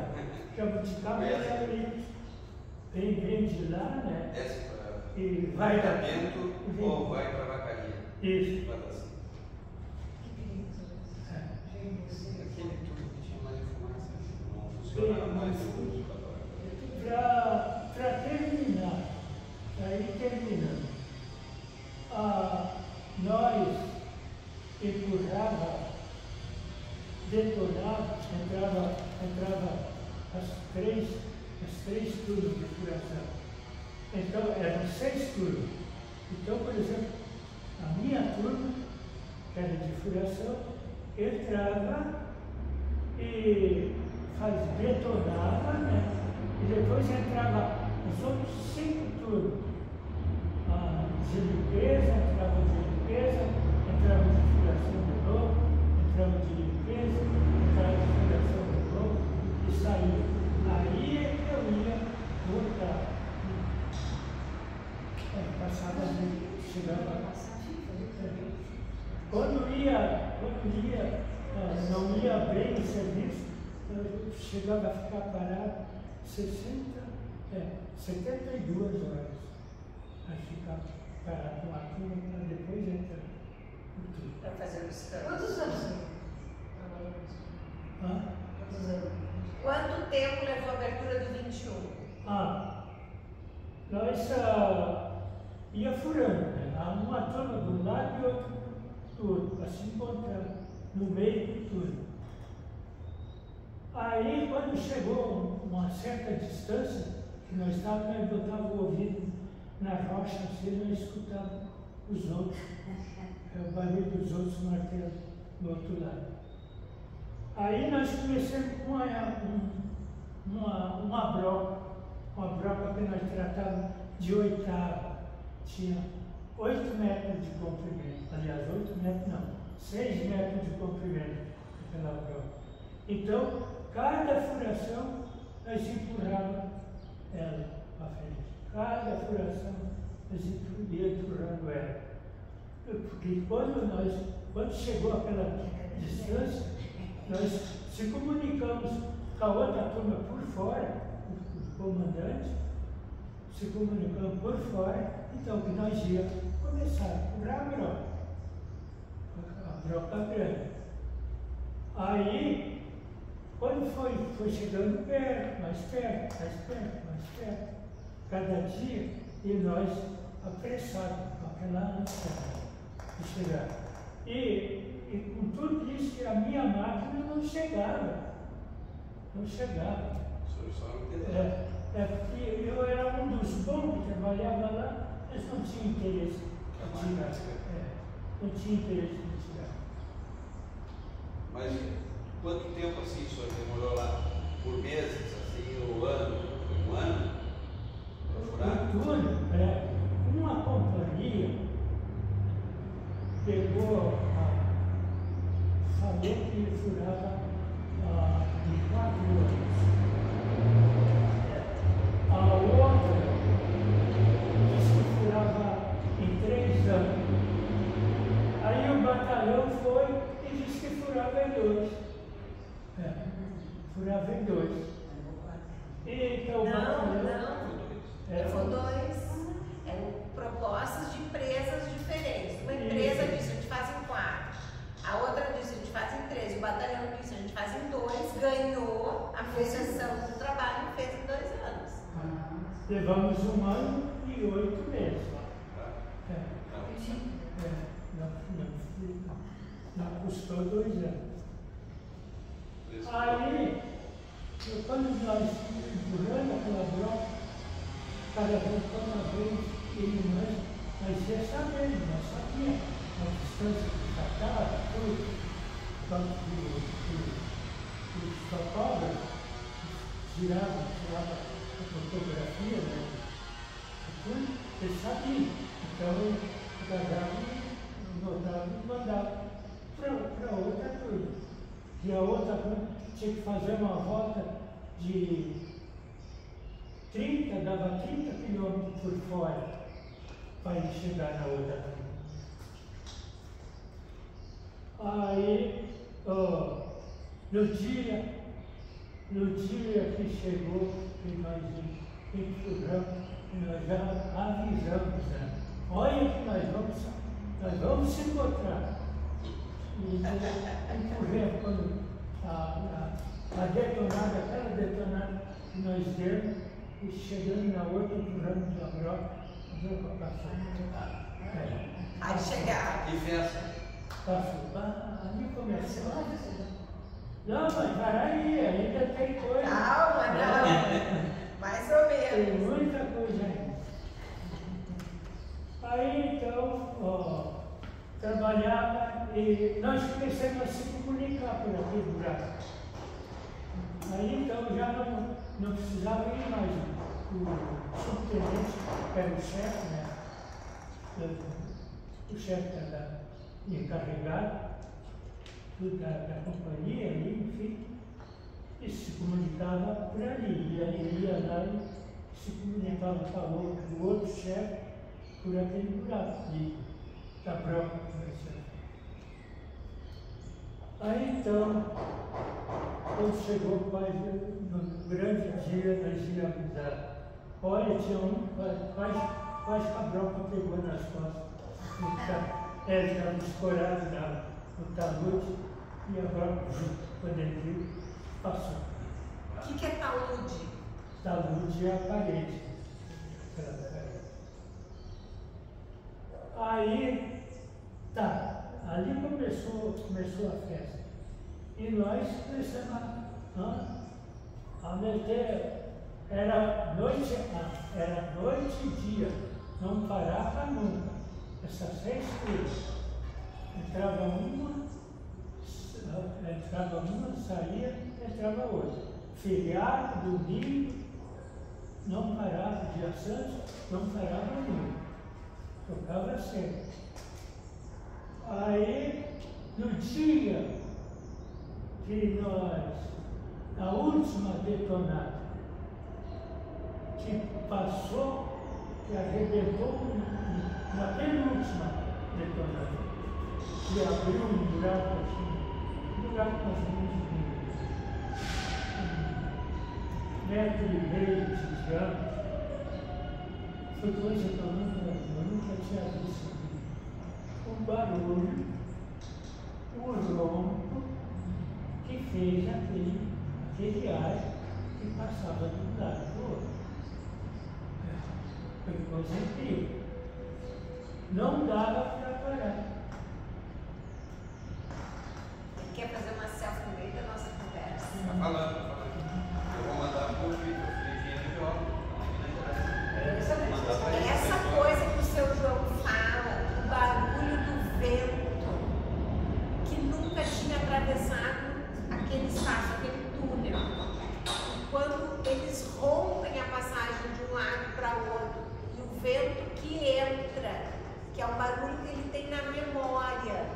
Speaker 4: Jabuticaba é o Y. Vem de lá, né?
Speaker 2: Desce para
Speaker 4: E vai da
Speaker 2: Bento ou vai para Vacaria.
Speaker 4: Isso.
Speaker 2: Vai assim. Aquele túnel que tinha mais fumaça não funcionava mais.
Speaker 4: Para terminar, aí terminando, nós empurrava, detonava, entrava as três turmas de furação. Então eram 6 turmas. Então, por exemplo, a minha turma, que era de furação, entrava e detonava, né? E depois entrava os outros 5 turnos. De limpeza, entrava de limpeza, entrava de furação de novo, entrava de limpeza, entrava de furação de novo e saía. Aí é que eu ia voltar. Passava, chegava. Quando não ia bem o serviço, eu chegava a ficar parado 72 horas. A ficar parado com a turma para depois entrar.
Speaker 1: Para fazer os campos.
Speaker 5: Quantos anos? Quantos anos?
Speaker 1: Quanto tempo levou a abertura do 21?
Speaker 4: Nós ia furando, né? Uma turma do lado e outra do outro, para se encontrar no meio do túnel. Aí, quando chegou uma certa distância, que nós estávamos, nós botávamos o ouvido na rocha, assim, nós escutávamos os outros, o barulho dos outros martelos do outro lado. Aí nós começamos com uma broca que nós tratávamos de 8ª. Tinha 8 metros de comprimento, aliás, 8 metros não, 6 metros de comprimento aquela broca. Então, cada furação nós empurrávamos ela para frente. Cada furação nós ia empurrando ela. Porque quando chegou aquela distância, nós se comunicamos com a outra turma por fora, o comandante, se comunicamos por fora, então que nós íamos começar a furar a broca grande. Aí, quando foi chegando perto, mais perto, cada dia, e nós apressados com aquela ânsia de chegar. E com tudo isso, a minha máquina não chegava. Não chegava. Porque eu era um dos bons que trabalhava lá, mas não tinha interesse em tirar. Não tinha interesse em tirar.
Speaker 2: Mas quanto tempo assim o senhor demorou lá? Por meses, assim, ou ano? Um ano? Para furar?
Speaker 4: O túnel, uma companhia pegou, falou que furava de 4 anos. A outra disse que furava em 3 anos. Aí o batalhão foi e disse que furava em 2. Furava em 2. Então o batalhão.
Speaker 1: Foram 2. Eram propostas de empresas diferentes. Uma empresa disse a gente faz em 4. A outra disse a gente faz em 3. O batalhão disse a gente faz em 2. Ganhou a concessão do trabalho e fez em 2 anos.
Speaker 4: Levamos 1 ano e 8 meses. Não custou 2 anos. Aí, quando nós empurramos aquela broca, cada vez ele nós ia sabendo, nós sabíamos a distância que tratava, tudo, tanto dos fotógrafos, tirava a fotografia, né? Eles sabiam. Então, agarrava e botava e mandava para outra turma. E a outra turma tinha que fazer uma volta de 30, dava 30 quilômetros por fora para ele chegar na outra turma. Aí, no dia que chegou, que nós entramos, nós já avisamos, né? Olha que nós vamos se encontrar. E por exemplo, quando a detonada, aquela detonada que nós demos, e chegando na outra, empurramos a broca passou.
Speaker 1: Aí chegar.
Speaker 2: Que festa.
Speaker 4: Passou. Ali começou. Não, mas peraí, ainda tem coisa.
Speaker 1: Calma, não. Mais ou
Speaker 4: Tem
Speaker 1: menos.
Speaker 4: muita coisa ainda. Aí então, trabalhava e nós começamos a se comunicar por aquele buraco. Aí então já não precisava ir mais. O subtenente, que era o chefe, né? O chefe era encarregado da companhia ali, enfim, e se comunicava por ali. E aí ele ia lá e se comunicava com o outro chefe por aquele buraco da própria comercial. Aí então, quando chegou quase no grande dia, nós íamos dar. Olha, tinha quase que a broca pegou nas costas. Ele estava escorado no talude e a broca, quando ele viu, passou.
Speaker 1: O que é talude?
Speaker 4: Talude é a parede. Aí, tá, ali começou a festa. E nós começamos a meter. Era noite e dia, não parava nunca. Essas 6 coisas. Entrava uma, saía, entrava outra. Feriado, domingo, não parava, dia santo, não parava nunca. Tocava sempre. Aí, no dia que a última detonada, que passou, que arrebentou na penúltima detonada, que abriu um buraco assim, um buraco mais ou menos de 1,5 metros de diâmetro. Foi coisa que eu nunca tinha visto. Um barulho, um ronco que fez aquele ar que passava de um lado para o outro. Foi coisa incrível. Não dava para parar.
Speaker 1: Quer fazer uma selfie no meio da nossa conversa?
Speaker 2: Tá falando. Eu vou mandar pro vídeo, Higiene Joga.
Speaker 1: Essa coisa que o seu João fala, o barulho do vento, que nunca tinha atravessado aquele espaço, aquele túnel. Quando eles rompem a passagem de um lado para o outro, e o vento que entra, que é um barulho que ele tem na memória,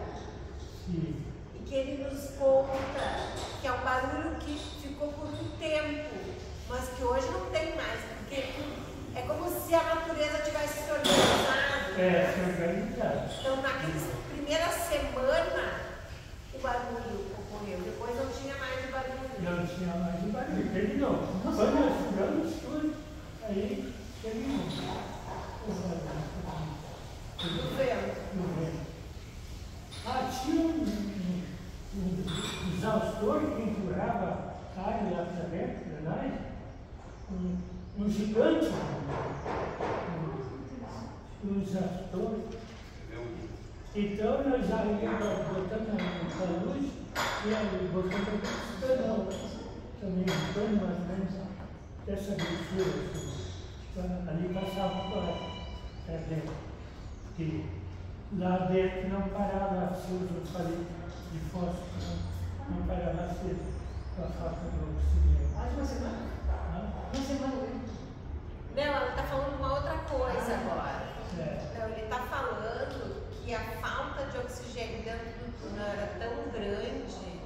Speaker 4: Sim.
Speaker 1: e que ele nos conta, que é um barulho que ficou por um tempo, mas que hoje não tem mais, porque é como se a natureza tivesse se organizado.
Speaker 4: Se organizado.
Speaker 1: Então, naquela primeira semana, o barulho ocorreu. Depois não tinha mais o barulho.
Speaker 4: Não tinha mais o barulho. Terminou. Quando nós furamos tudo, aí terminou. O barulho.
Speaker 1: Do vento.
Speaker 4: Do vento. Tinha um exaustor que empurrava ar lá para dentro de nós. Um gigante. Um exaustor. Então nós aí botamos a luz e aí botamos um canal, também um pano mais ou menos dessa grossura, assim. Ali passava para dentro. E lá dentro não parava aceso, eu falei de fósforo, não parava aceso com a falta do oxigênio.
Speaker 5: Mais uma semana? Uma semana mesmo.
Speaker 1: Não, ela está falando uma outra coisa agora.
Speaker 4: É.
Speaker 1: Não, ele está falando que a falta de oxigênio dentro do túnel era tão grande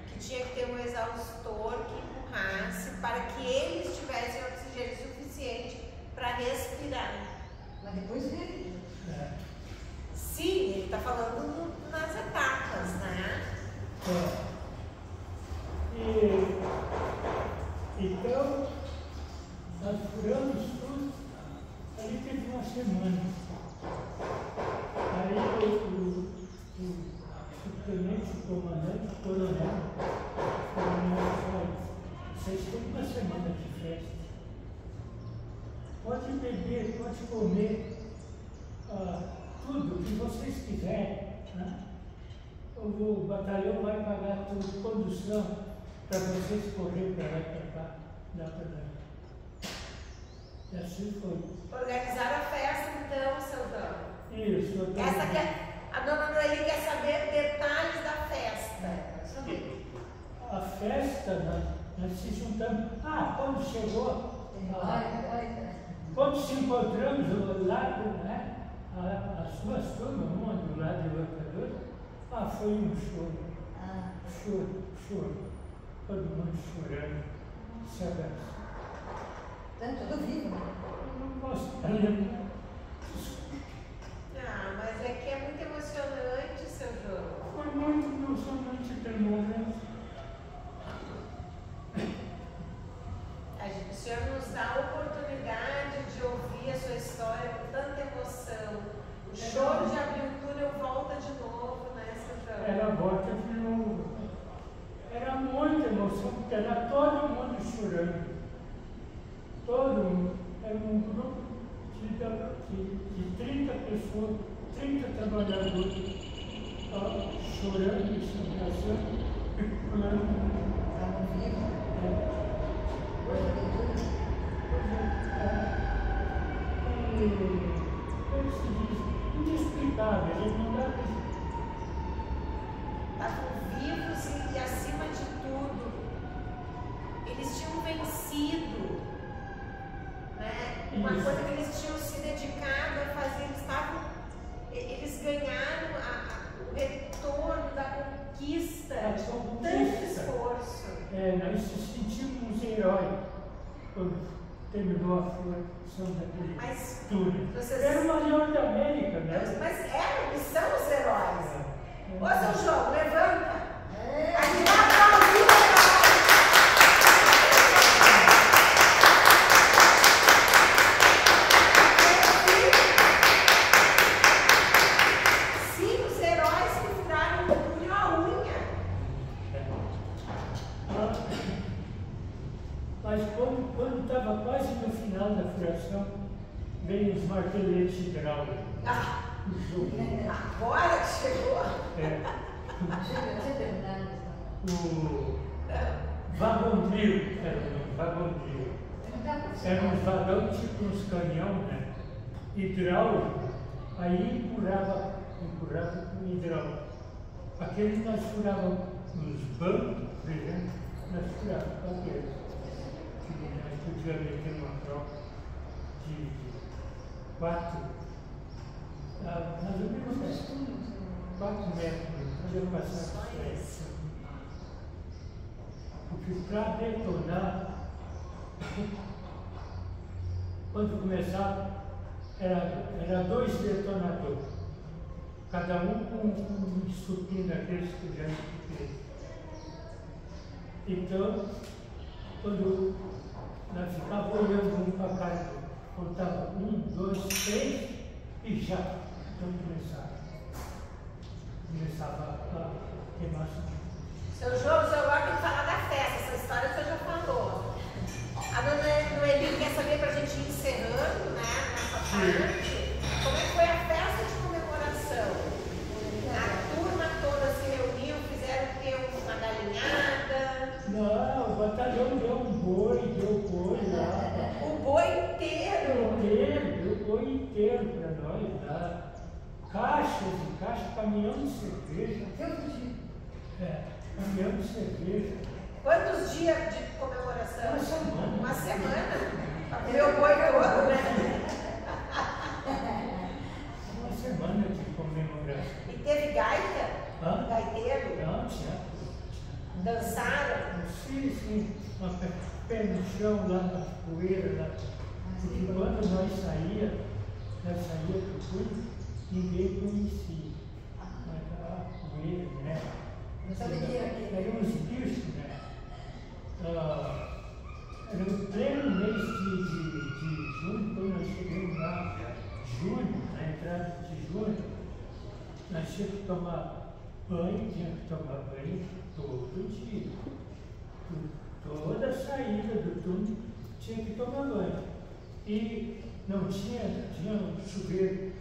Speaker 1: que que tinha que ter um exaustor que empurrasse para que eles tivessem oxigênio suficiente para respirar.
Speaker 5: Mas depois veio.
Speaker 1: Sim, ele está falando nas etapas, né?
Speaker 4: Então, nós furamos tudo, ali teve uma semana. Aí o subtenente, o comandante, o coronel, falou, vocês têm uma semana de festa. Pode beber, pode comer tudo que vocês quiserem. Né? O batalhão vai pagar tudo, condução, para vocês correr para lá e para cá, dá para dar. E assim foi.
Speaker 1: Organizaram a festa então, seu Dão.
Speaker 4: Isso.
Speaker 1: Essa a dona Noeli quer saber detalhes da festa.
Speaker 4: A festa, nós se juntamos. Quando chegou, quando se encontramos lá, né, as duas turmas, uma do lado e outra do outro, foi um choro. Choro. Todo mundo chorando, se abraçando.
Speaker 5: Tudo vivo, né?
Speaker 4: Não posso lembrar.
Speaker 1: Mas é que é muito emocionante, seu João.
Speaker 4: Foi muito emocionante ter momento.
Speaker 1: O senhor nos dá a oportunidade de ouvir a sua história com tanta emoção. O choro de abrir o túnel volta de novo, né, seu João?
Speaker 4: Ela volta de novo. Era muita emoção, porque era todo mundo chorando. Todo mundo. Era um grupo de 30 pessoas, 30 trabalhadores, chorando e se abraçando e pulando.
Speaker 5: Estavam vivos.
Speaker 4: Inexplicável, ele não dá.
Speaker 1: Estavam vivos e, acima de tudo, eles tinham vencido, né? Uma coisa que eles tinham se dedicado a fazer, eles ganharam o retorno da conquista de tanto esforço.
Speaker 4: Nós se sentimos heróis quando terminou a formação daquele túnel. Era o maior da América, né?
Speaker 1: Mas eram e são os heróis. Ô, seu João, levanta. A gente vai aplaudir. Sim, os heróis que furaram o punho à unha.
Speaker 4: Mas quando estava quase no final da furação, veio os marteletes hidráulicos.
Speaker 1: Agora que chegou.
Speaker 4: O vagão-trio, era um vagão-trio. Era um vagão tipo uns canhão, né? Hidráulico, aí empurrava com hidráulico. Aqueles nós furávamos nos bancos, por exemplo, nós furávamos com aqueles. Nós podíamos meter uma troca de 4, mais ou menos 4 metros, quando eu passava por isso. Porque para detonar, quando começava, era 2 detonadores, cada um com um estupim daqueles que já fez. Então, quando nós ficávamos olhando um para a cara, contava 1, 2, 3 e já. Então começava a queimar.
Speaker 1: Seu João, o senhor agora tem que falar da festa. Essa história o senhor já falou. A dona Noeli quer saber para a gente ir encerrando, né, nessa parte, como é que foi a festa de comemoração? A turma toda se reuniu, fizeram o quê? Uma galinhada?
Speaker 4: Não, o batalhão deu um boi lá.
Speaker 1: O boi inteiro?
Speaker 4: Deu o boi inteiro para nós lá. Caixas e caixas, caminhão de cerveja. Caminhão de cerveja.
Speaker 1: Quantos dias de comemoração?
Speaker 4: Uma semana.
Speaker 1: Uma semana? Para comer o boi todo, né?
Speaker 4: Uma semana de comemoração.
Speaker 1: E teve gaita?
Speaker 4: Hã?
Speaker 1: Gaiteiro?
Speaker 4: Não, tinha.
Speaker 1: Dançando?
Speaker 4: no chão, lá na poeira, lá. Porque quando nós saía do túnel, ninguém conhecia. Mas a poeira, né?
Speaker 5: Não sabia que era aquele.
Speaker 4: Eram uns bichos, né? Era o pleno mês de junho, quando nós chegamos lá, junho, na entrada de junho, nós tínhamos que tomar banho, todo dia. Toda saída do túnel tinha que tomar banho. E não tinha um chuveiro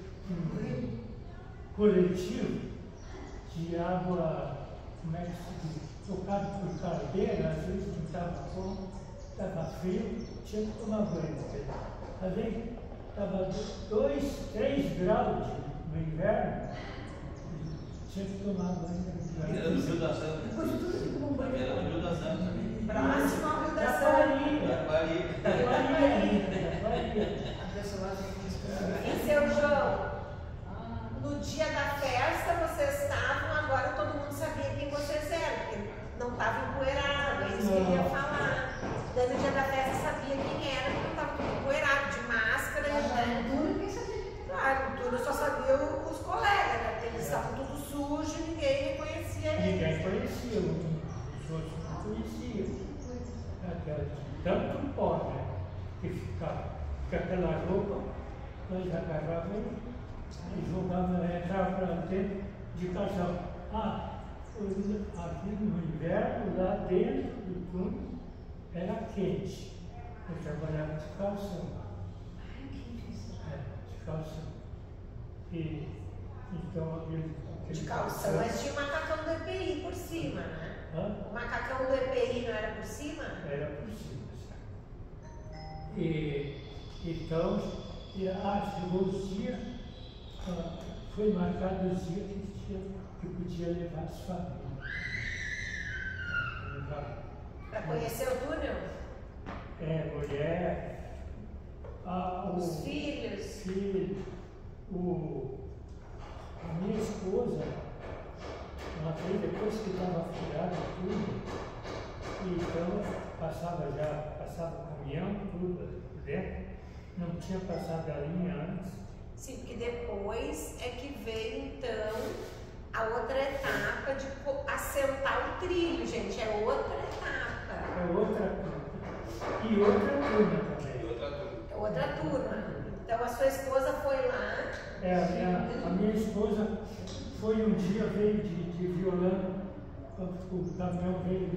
Speaker 4: coletivo de água, como é que se diz, tocado por caldeira, às vezes não estava bom, estava frio, tinha que tomar banho. Às vezes estava 2, 3 graus no inverno, tinha que tomar banho.
Speaker 2: Era no Rio das Antas. Era no Rio das Antas também.
Speaker 1: Próximo ao Rio das Antas. E seu João, no dia da festa vocês estavam, agora todo mundo sabia quem vocês eram, porque não estava empoeirado, é isso que eu ia falar. Daí no dia da festa sabia quem era, porque não estava tudo empoeirado, de máscara, né? Claro, tudo só sabia os colegas, né? Porque eles estavam tudo sujos e ninguém reconhecia eles.
Speaker 4: Ninguém conhecia, os outros não conheciam. Tanto pó, né? Que ficava com aquela roupa, nós agarrávamos e jogávamos, entrava para dentro de casal. Aqui no inverno, lá dentro do túnel, era quente. Eu trabalhava de calção. De calção. E então aquele
Speaker 1: De calção, mas tinha o macacão do EPI por cima, né? O macacão do EPI não era por cima?
Speaker 4: Era por cima, sabe? Então, chegou os dias, foi marcado os dias que podia levar as famílias.
Speaker 1: Para conhecer o túnel?
Speaker 4: Mulher,
Speaker 1: os filhos.
Speaker 4: A minha esposa, uma vez depois que estava furado tudo, então passava caminhão, tudo dentro, não tinha passado a linha antes.
Speaker 1: Sim, porque depois é que veio então a outra etapa de assentar o trilho, gente, é outra etapa.
Speaker 4: É outra turma. E outra turma também.
Speaker 1: Outra turma. Então a sua esposa foi lá.
Speaker 4: A minha esposa foi um dia, veio de violão, o caminhão veio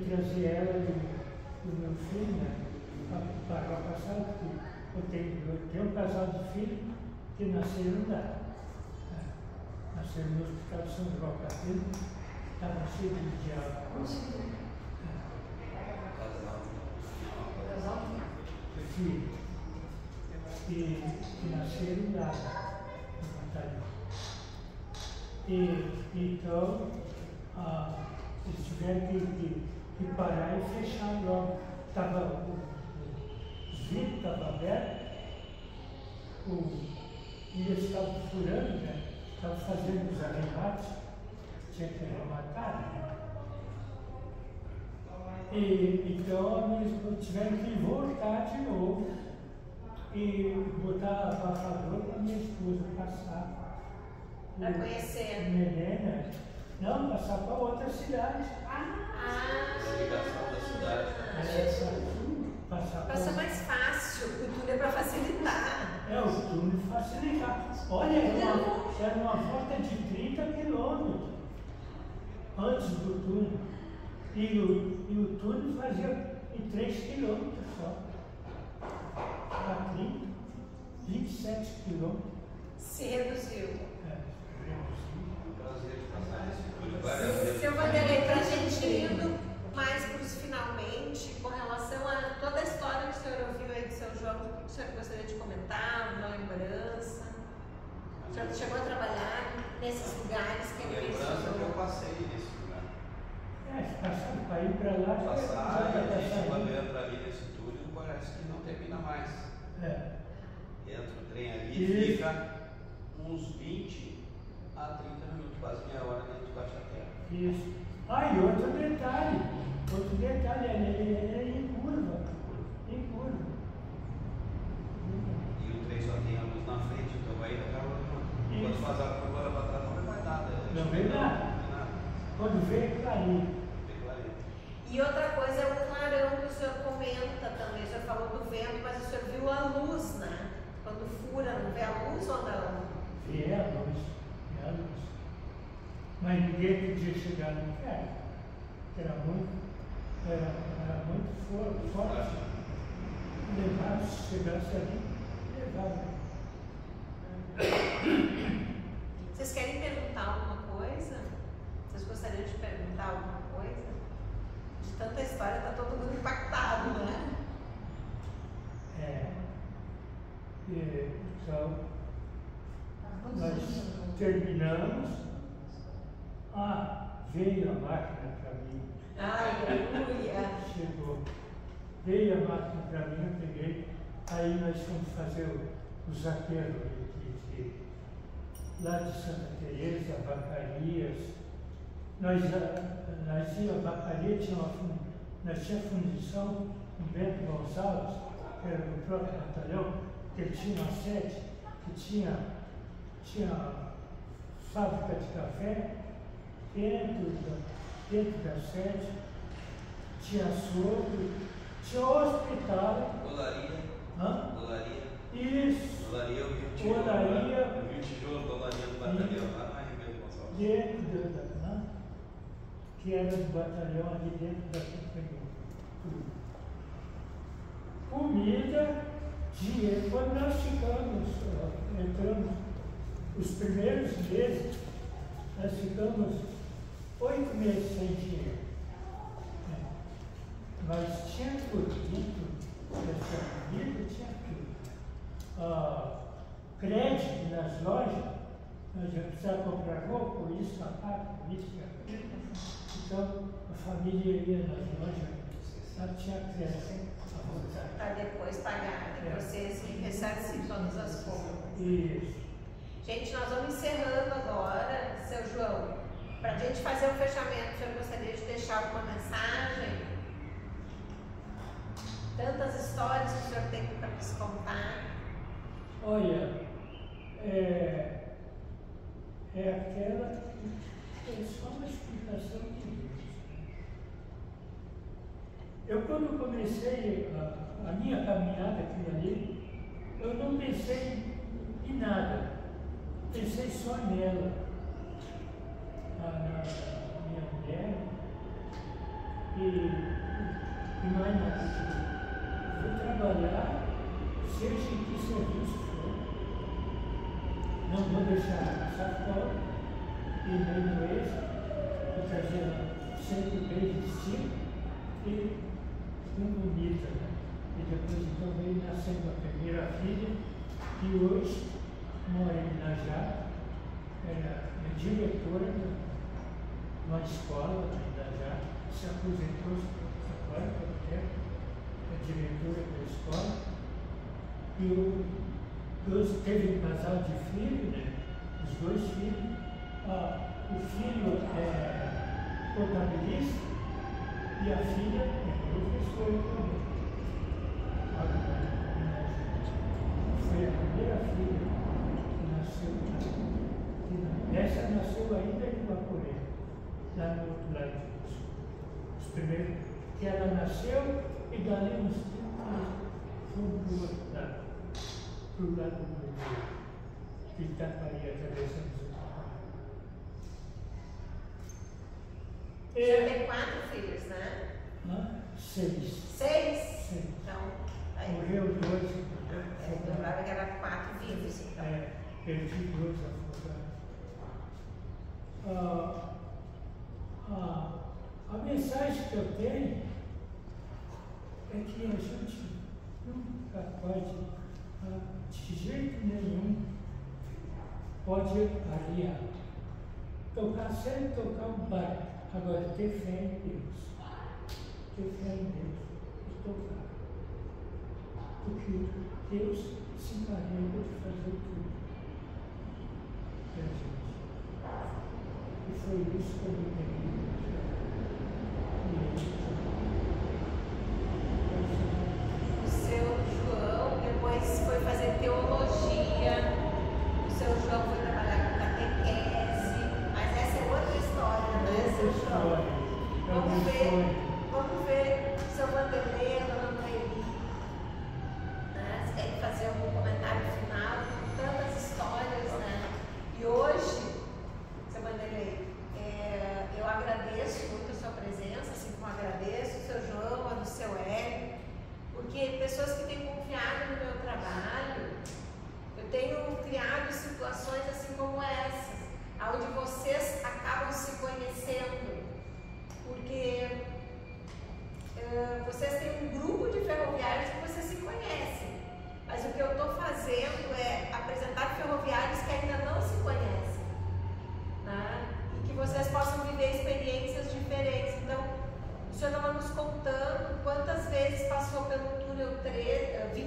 Speaker 4: trazer ela e o meu filho, né, para passar, porque eu tenho um casal de filhos que nasceram lá. Nasceram no Hospital de São João Catarina, estava cheio de diabo. Filho. E nasceram lá no batalhão. Então, eles tiveram que parar e fechar logo. Os vidros estavam abertos, e eles estavam furando, né? Estavam fazendo os arremates, tinha que arrematar, né? Então, eles tiveram que voltar de novo e botar abafador para minha esposa passar.
Speaker 1: Para conhecer.
Speaker 4: Helena, não, passar para outra cidade.
Speaker 2: Ligação da cidade.
Speaker 1: Passa mais fácil, o túnel é para facilitar.
Speaker 4: O túnel facilitar. Olha, era uma volta de 30 quilômetros antes do túnel. E o túnel fazia em 3 quilômetros só. Para 30, 27 quilômetros.
Speaker 1: Se reduziu.
Speaker 2: Prazer de passar nesse túnel várias vezes.
Speaker 1: Seu Vanderlei, para a gente indo mais para os finalmente, com relação a toda a história que o senhor ouviu aí do seu João, o senhor gostaria de comentar, uma lembrança? O senhor chegou a trabalhar nesses lugares que ele
Speaker 2: Lembrança que eu passei nesse lugar.
Speaker 4: Passando para ir para lá,
Speaker 2: Passar e quando entra ali nesse túnel, parece que não termina mais. Entra o trem ali e fica uns 20 a 30 minutos, quase meia hora dentro de baixo da terra.
Speaker 4: Isso. E outro detalhe, ele é em curva. clareia.
Speaker 1: E outra coisa é o clarão que o senhor comenta também. O senhor falou do vento, mas o senhor viu a luz, né? Quando fura, não vê a luz ou não?
Speaker 4: Vê a luz, vê a luz. Mas ninguém podia chegar no ferro, era muito forte. Levava, se chegasse ali, levava.
Speaker 1: Vocês querem perguntar alguma coisa? Vocês gostariam de perguntar alguma coisa? De tanta história, está todo mundo impactado, né?
Speaker 4: Então, nós terminamos. Veio a máquina para mim.
Speaker 1: Aleluia!
Speaker 4: Chegou. Veio a máquina para mim, eu peguei. Aí nós fomos fazer os aterros lá de Santa Teresa, Vacarias. Nós íamos a Vacarias, nós tínhamos fundição com Bento Gonçalves, que era do próprio batalhão, que ele tinha uma sede, que tinha fábrica de café dentro da sede, tinha açougue, tinha hospital.
Speaker 2: Dolaria.
Speaker 4: Isso.
Speaker 2: Dolaria, eu vi o tijolo, dolaria do batalhão lá na Ribeira do Gonçalves.
Speaker 4: Dentro que era do batalhão ali dentro da companhia. Comida, dinheiro. Quando nós entramos, os primeiros meses, nós ficamos 8 meses sem dinheiro. Mas tinha tudo, essa comida tinha tudo. Crédito nas lojas, nós já precisávamos comprar roupa, por isso, sapato, por isso, aquilo. Então, a família ia nas lojas, tinha crédito à vontade.
Speaker 1: Para depois pagar, depois vocês ressarcem todas as contas.
Speaker 4: Isso.
Speaker 1: Gente, nós vamos encerrando agora, seu João. Para a gente fazer o fechamento, o senhor gostaria de deixar alguma mensagem? Tantas histórias que o senhor tem para nos contar.
Speaker 4: Olha, aquela que é só uma explicação de Deus. Eu, quando comecei a minha caminhada aqui ali, eu não pensei em nada, pensei só nela, na minha mulher, e mais nada. Vou trabalhar, seja em que serviço for. Não vou deixar passar fora e nem no eixo, vou trazer sempre bem vestido e bem bonita, né? E depois então veio nascendo a primeira filha, que hoje mora em Inajá, é diretora de uma escola em Inajá, se aposentou agora, há pouco tempo. Diretora da escola, e teve um casal de filhos, né? Os 2 filhos. O filho é contabilista e a filha é professora também. Foi a primeira filha que nasceu. Essa nasceu ainda em Guaporé, lá no outro lado do sul. Os primeiros que ela nasceu. E dali uns tempos fomos para o outro lado, para o lado de Itapaí, atravessamos o Itapaí.
Speaker 1: O senhor tem 4 filhos, né?
Speaker 4: 6.
Speaker 1: 6? Então, aí.
Speaker 4: Morreu 2.
Speaker 1: Eu lembrava que era 4 vivos, então.
Speaker 4: Perdi 2 afogados. A mensagem que eu tenho é que a gente nunca pode, de jeito nenhum, pode aliar. Sempre tocar um barco. Agora, ter fé em Deus. Ter fé em Deus e tocar. Porque Deus se encarrega de fazer tudo para a gente. E foi isso que eu me peguei.
Speaker 1: O seu João depois foi fazer teologia, o seu João foi trabalhar com catequese, mas essa é outra história, né, seu João?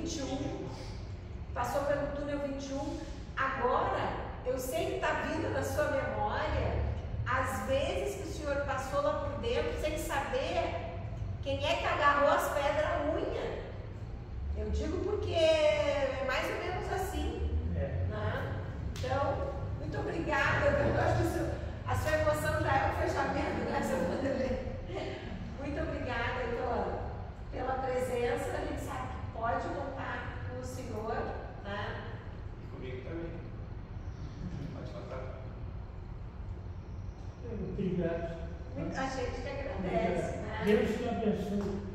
Speaker 1: 21, passou pelo túnel 21, agora eu sei que está vindo na sua memória as vezes que o senhor passou lá por dentro sem saber quem é que agarrou as pedras à unha. Eu digo porque é mais ou menos assim. Né? Então, muito obrigada. Eu acho que a sua emoção já é um fechamento, né, seu Vanderlei? Muito obrigada pela presença. A gente sabe que pode contar com o senhor. Né?
Speaker 2: E comigo também. Pode contar.
Speaker 4: Obrigado.
Speaker 1: A gente que agradece. Né?
Speaker 4: Deus te abençoe.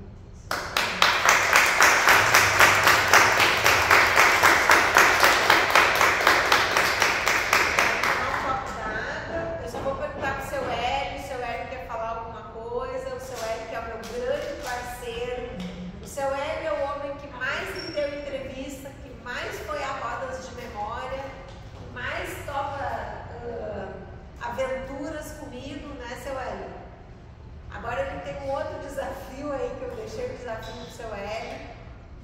Speaker 1: Agora ele tem um outro desafio aí, que eu deixei o desafio do seu Hélio.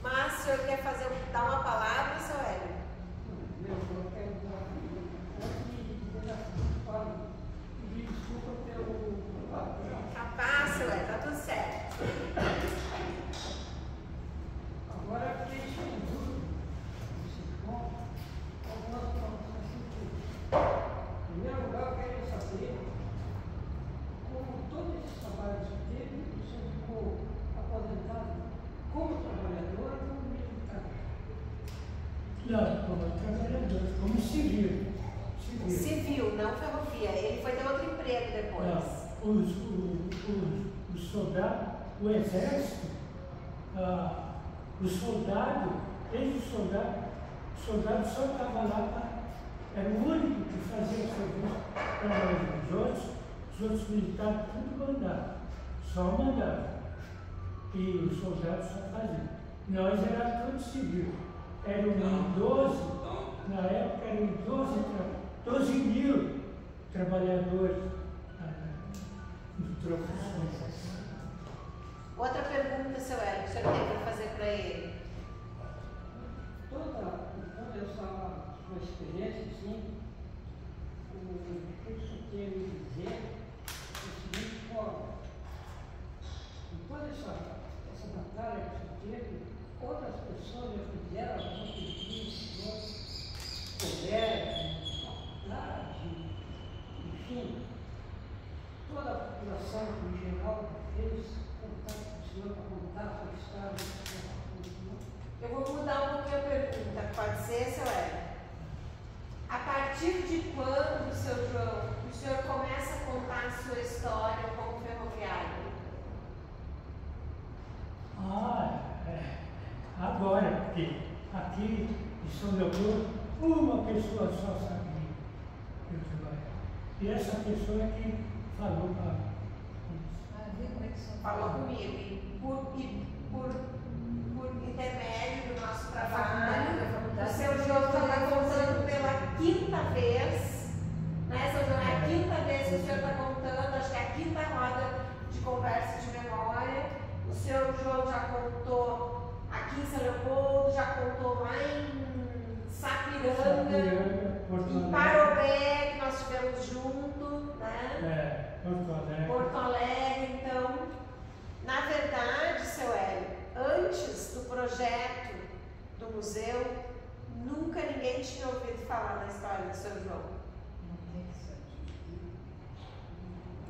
Speaker 1: Mas o senhor quer dar uma palavra, seu Hélio?
Speaker 6: Eu quero dar pedir desculpa pelo.
Speaker 1: Capaz, seu Hélio, tá tudo certo.
Speaker 6: Agora eu fiquei sem dúvida. Algumas informações científicas. Em primeiro lugar, eu quero saber como todo esse trabalho que teve, o senhor ficou aposentado como trabalhador ou como militar?
Speaker 4: Não, como trabalhador, como civil.
Speaker 1: Civil, não ferrovia. Ele foi ter outro emprego depois.
Speaker 4: Não, os soldados, o exército, o soldado, desde o soldado só estava lá era o único que fazia o serviço para os outros militares tudo mandavam, só mandavam. E os soldados só faziam. Nós era tudo civil. Eram 12, na época eram 12 mil trabalhadores no profissões.
Speaker 1: Outra pergunta, seu Hélio, que o senhor tem para fazer para ele?
Speaker 6: Toda essa sua experiência, sim, o que o senhor tem a me dizer é o seguinte forma. Em toda essa batalha que o senhor teve, outras pessoas já fizeram alguma coisa, couberam, faculdade, enfim, toda a população em geral fez contato com o senhor para contar a sua história.
Speaker 1: Eu vou mudar um pouquinho a pergunta, pode ser, seu Hélio? A partir de quando, seu João, o senhor começa a contar a sua história como ferroviário?
Speaker 4: Agora, porque aqui em São Leopoldo, uma pessoa só sabia que eu trabalhava. E essa pessoa é que falou para mim.
Speaker 1: Falou comigo, e por intermédio do nosso trabalho, o seu João está contando pela quinta vez, né, seu João? É a quinta vez que o senhor está contando, acho que é a quinta roda de conversa de memória. O seu João já contou aqui em São Leopoldo, já contou lá em Sapiranga, em Parobé, que nós estivemos junto, né? Porto Alegre. Então, na verdade, seu Hélio, antes do projeto do museu, nunca ninguém tinha ouvido falar na história do seu João.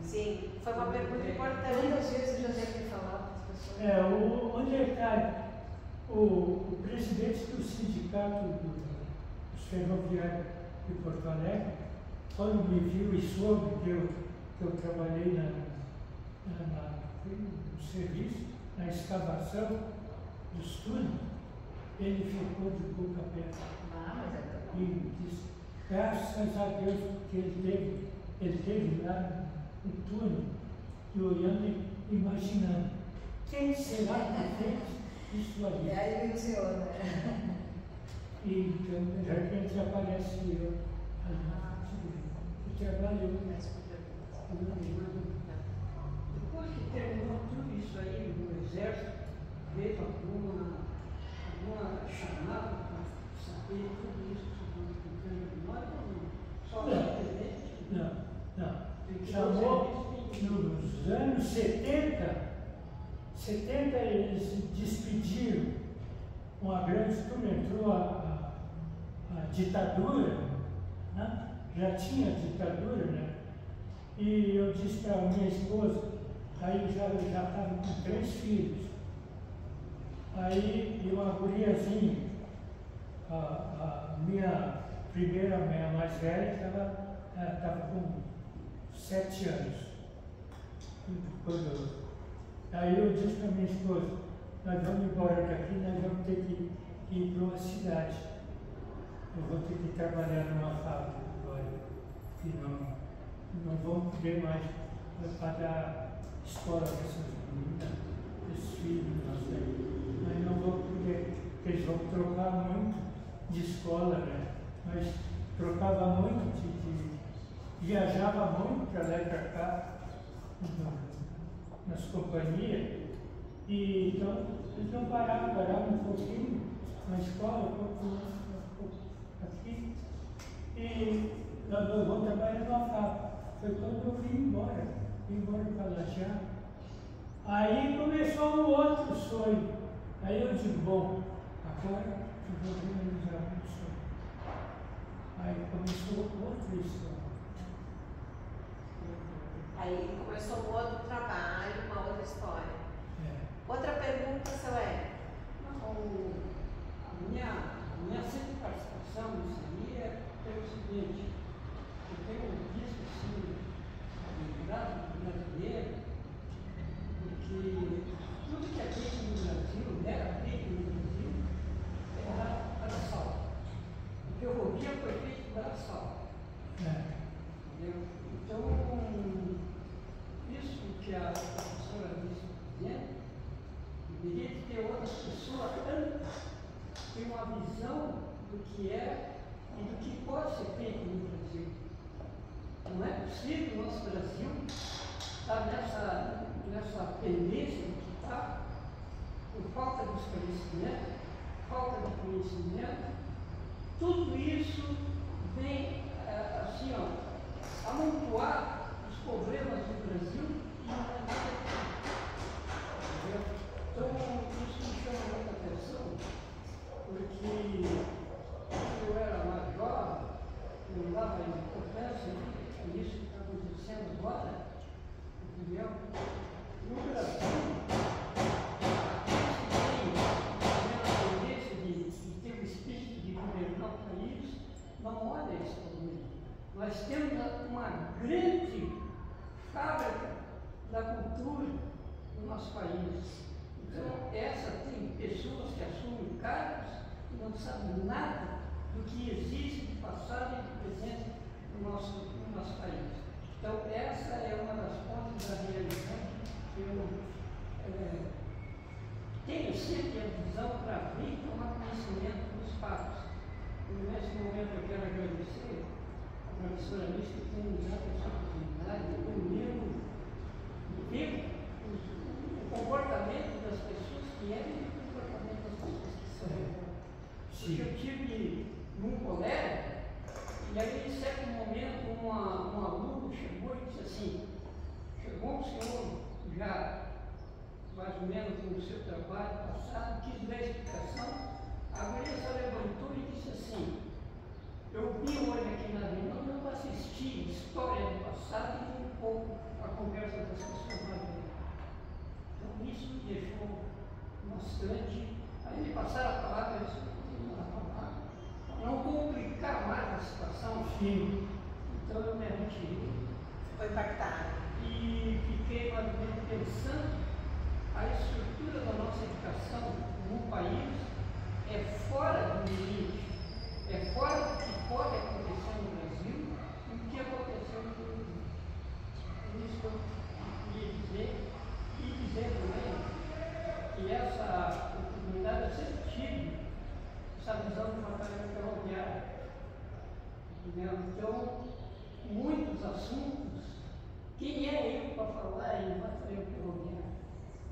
Speaker 1: Sim, foi uma pergunta importante.
Speaker 5: Quantas vezes eu já deve ter falado para as pessoas?
Speaker 4: Onde está o presidente do sindicato dos ferroviários de Porto Alegre, quando me viu e soube que eu trabalhei no serviço, na escavação dos túneis, ele ficou de boca aberta. E disse, graças a Deus, porque ele teve lá no túnel, e olhando e imaginando, quem será que fez isso ali?
Speaker 5: É aí o senhor, né?
Speaker 4: E então, de repente aparece eu trabalho
Speaker 6: Depois que terminou tudo isso aí no exército, veio alguma E tudo isso que nós não, só independente.
Speaker 4: Não. Chamou nos anos 70 eles se despediram. Uma grande turma, entrou a ditadura, né? Já tinha ditadura, né? E eu disse para a minha esposa, aí eu já estava com 3 filhos. Aí uma guriazinha, a minha primeira, minha mais velha, estava com 7 anos. Aí eu disse para minha esposa, nós vamos embora daqui, nós vamos ter que ir para uma cidade. Eu vou ter que trabalhar numa fábrica agora, que não vão poder mais para dar escola para essas meninas, esses filhos, não sei. Mas não vão poder, porque eles vão trocar muito de escola, né? Mas trocava muito, viajava muito para lá e para cá, nas companhias. E então eles não paravam um pouquinho na escola, um pouco aqui. E nós vamos trabalhar numa fábrica. Foi quando eu vim embora para Lajeado. Aí começou um outro sonho. Aí eu digo, bom, agora eu vou realizar um sonho. Aí começou outra história.
Speaker 1: Aí começou um outro trabalho, uma outra história. Outra pergunta, seu Hélio?
Speaker 6: A minha sempre participação nisso aí é o seguinte, eu tenho visto assim, lembrado do brasileiro, porque tudo que é feito no Brasil, era feito no Brasil, era braçal. A ferrovia foi feita braçal. Entendeu? Então, isso que a professora disse dizendo, deveria ter outras pessoas que têm uma visão do que é e do que pode ser feito no Brasil. Não é possível o nosso Brasil estar nessa pendência que está, por falta de esclarecimento, falta de conhecimento. Tudo isso vem, assim, amontoar os problemas do Brasil e não é nada disso. Então, isso me chama muita atenção, porque quando eu era mais jovem, eu dava importância nisso que está acontecendo agora, entendeu? No Brasil, a tendência de ter o espírito de governar o país, não olha esse problema. Nós temos uma grande fábrica da cultura no nosso país. Então, tem pessoas que assumem cargos e não sabem nada do que existe de passado e de presente no nosso país. Então, essa é uma das fontes da realidade que eu tenho sempre a visão para vir e tomar conhecimento dos fatos. E nesse momento eu quero agradecer a professora Alice que tem me dado essa oportunidade de eu ver o comportamento das pessoas que é e o comportamento das pessoas que são. Porque eu tive num colégio, e aí, em certo momento, um aluno chegou e disse assim, chegou um senhor já mais ou menos com o seu trabalho passado, quis ver a explicação, a guria só levantou e disse assim, eu vi hoje aqui na reunião, não assisti história do passado e um pouco a conversa das pessoas mais velhas. Então isso me deixou bastante. Aí me passaram a palavra, eu disse, não complicar mais a situação.
Speaker 4: Sim.
Speaker 6: Então eu me retirei.
Speaker 1: Foi impactado.
Speaker 6: E fiquei mais ou menos pensando, a estrutura da nossa educação no país é fora do limite, é fora do que pode acontecer no Brasil e o que aconteceu no Brasil. Por isso que eu queria dizer, e dizer também, que essa oportunidade eu sempre tive, essa visão de batalha ferroviária. Então, muitos assuntos, quem é eu para falar em batalha ferroviária?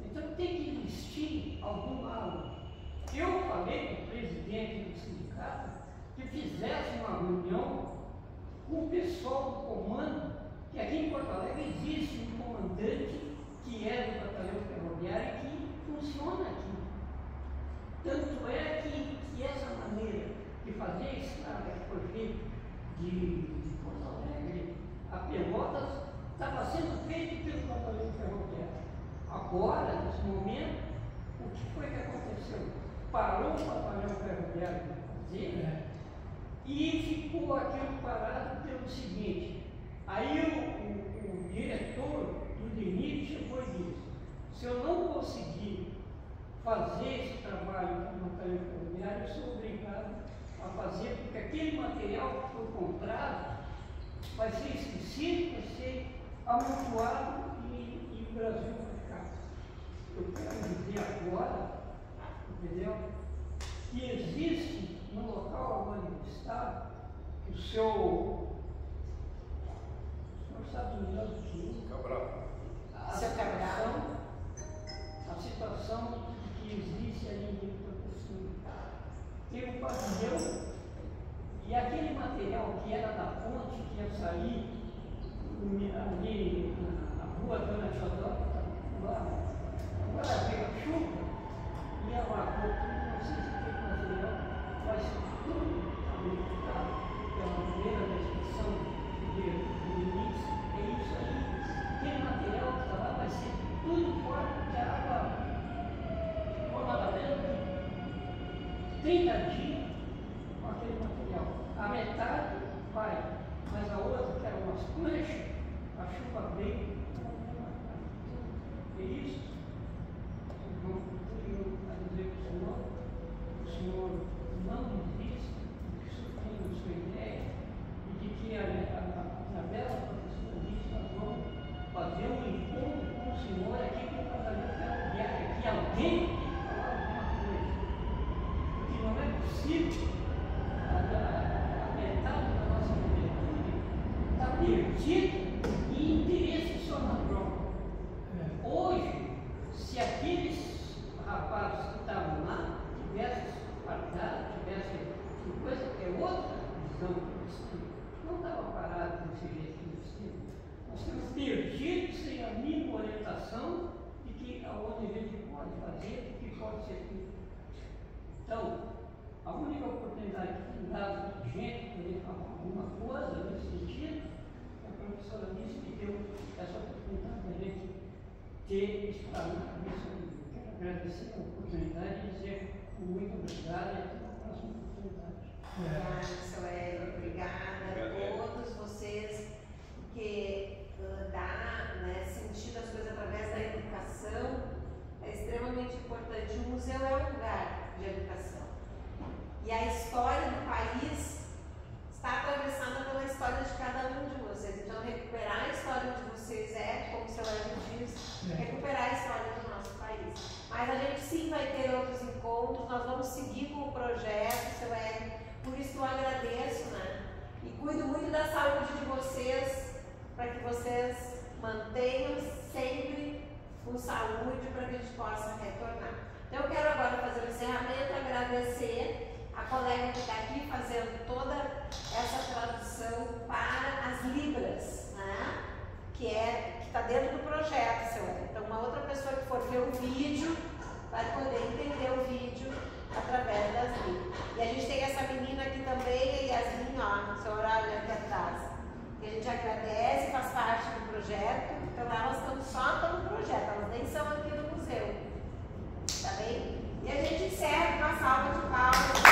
Speaker 6: Então tem que existir alguma aula. Eu falei com o presidente do sindicato sindicato que fizesse uma reunião com o pessoal do comando, que aqui em Porto Alegre existe um comandante que é do batalhão ferroviário e que funciona aqui. Tanto é que essa maneira de fazer a estrada que foi feita de Porto Alegre a Pelotas estava sendo feito pelo batalhão ferroviário. Agora, nesse momento, o que foi que aconteceu? Parou o batalhão ferroviário de fazer e ficou aquilo parado pelo seguinte. Aí o diretor do DENIT chegou e disse: se eu não conseguir fazer esse trabalho no batalhão ferroviário, eu sou obrigado a fazer, porque aquele material que foi comprado vai ser esquecido, vai ser amontoado e o Brasil vai ficar. Eu quero dizer agora, entendeu, que existe no local manifestado o senhor sabe melhor do que eu,
Speaker 2: Cabral.
Speaker 6: A situação que existe ali em Proteção. Tem um pavilhão e aquele material que era da ponte, que ia sair ali na rua Dona Chodó, lá, agora veio a chuva e alagou tudo, não sei se aquele material vai ser tudo modificado pela maneira da inspeção do início. É isso aí. Aquele material que está lá vai ser tudo fora, porque a água ficou nada menos de 30 dias com aquele material. A metade vai, mas a outra, que eram umas planchas, a chuva veio. É isso. Então, eu a dizer para o senhor não desista do que o senhor tem na sua ideia e de que a bela professora disse: nós vamos fazer um encontro com o senhor aqui com o batalhão ferroviário, que alguém tem que falar alguma coisa, porque não é possível a metade da nossa juventude está perdida em interesse só na droga. Hoje, se aqueles rapazes que estavam lá tivessem qualidade, tivessem coisa, é outra visão do destino. Não estava parado desse jeito do destino. Nós temos perdido sem a mínima orientação de que aonde a gente pode fazer, o que pode ser feito. Então, a única oportunidade que tem dado a gente poder falar alguma coisa nesse sentido, a professora disse que deu essa oportunidade de a gente ter isso para na cabeça. Quero agradecer a oportunidade e dizer muito obrigado e até a próxima oportunidade.
Speaker 1: Obrigada, seu Hélio. Obrigada a todos vocês que dá, né, sentido as coisas através da educação. É extremamente importante. O museu é um lugar de educação. E a história do país está atravessada pela história de cada um de vocês. Então, recuperar a história de vocês é, como o seu Hélio diz, recuperar a história do nosso país. Mas a gente sim vai ter outros encontros, nós vamos seguir com o projeto, seu Hélio. Por isso eu agradeço, né? E cuido muito da saúde de vocês, para que vocês mantenham sempre com saúde, para que a gente possa retornar. Então eu quero agora fazer o encerramento, agradecer a colega que está aqui fazendo toda essa tradução para as Libras, né? Que está dentro do projeto, seu Hélio. Então uma outra pessoa que for ver o vídeo vai poder entender o vídeo através das Libras. E a gente tem essa menina aqui também, a Yasmin, ó, seu horário aqui atrás, que a gente agradece, faz parte do projeto. Então elas só estão no projeto, elas nem são aqui no museu. Tá bem? E a gente encerra com uma salva de palmas.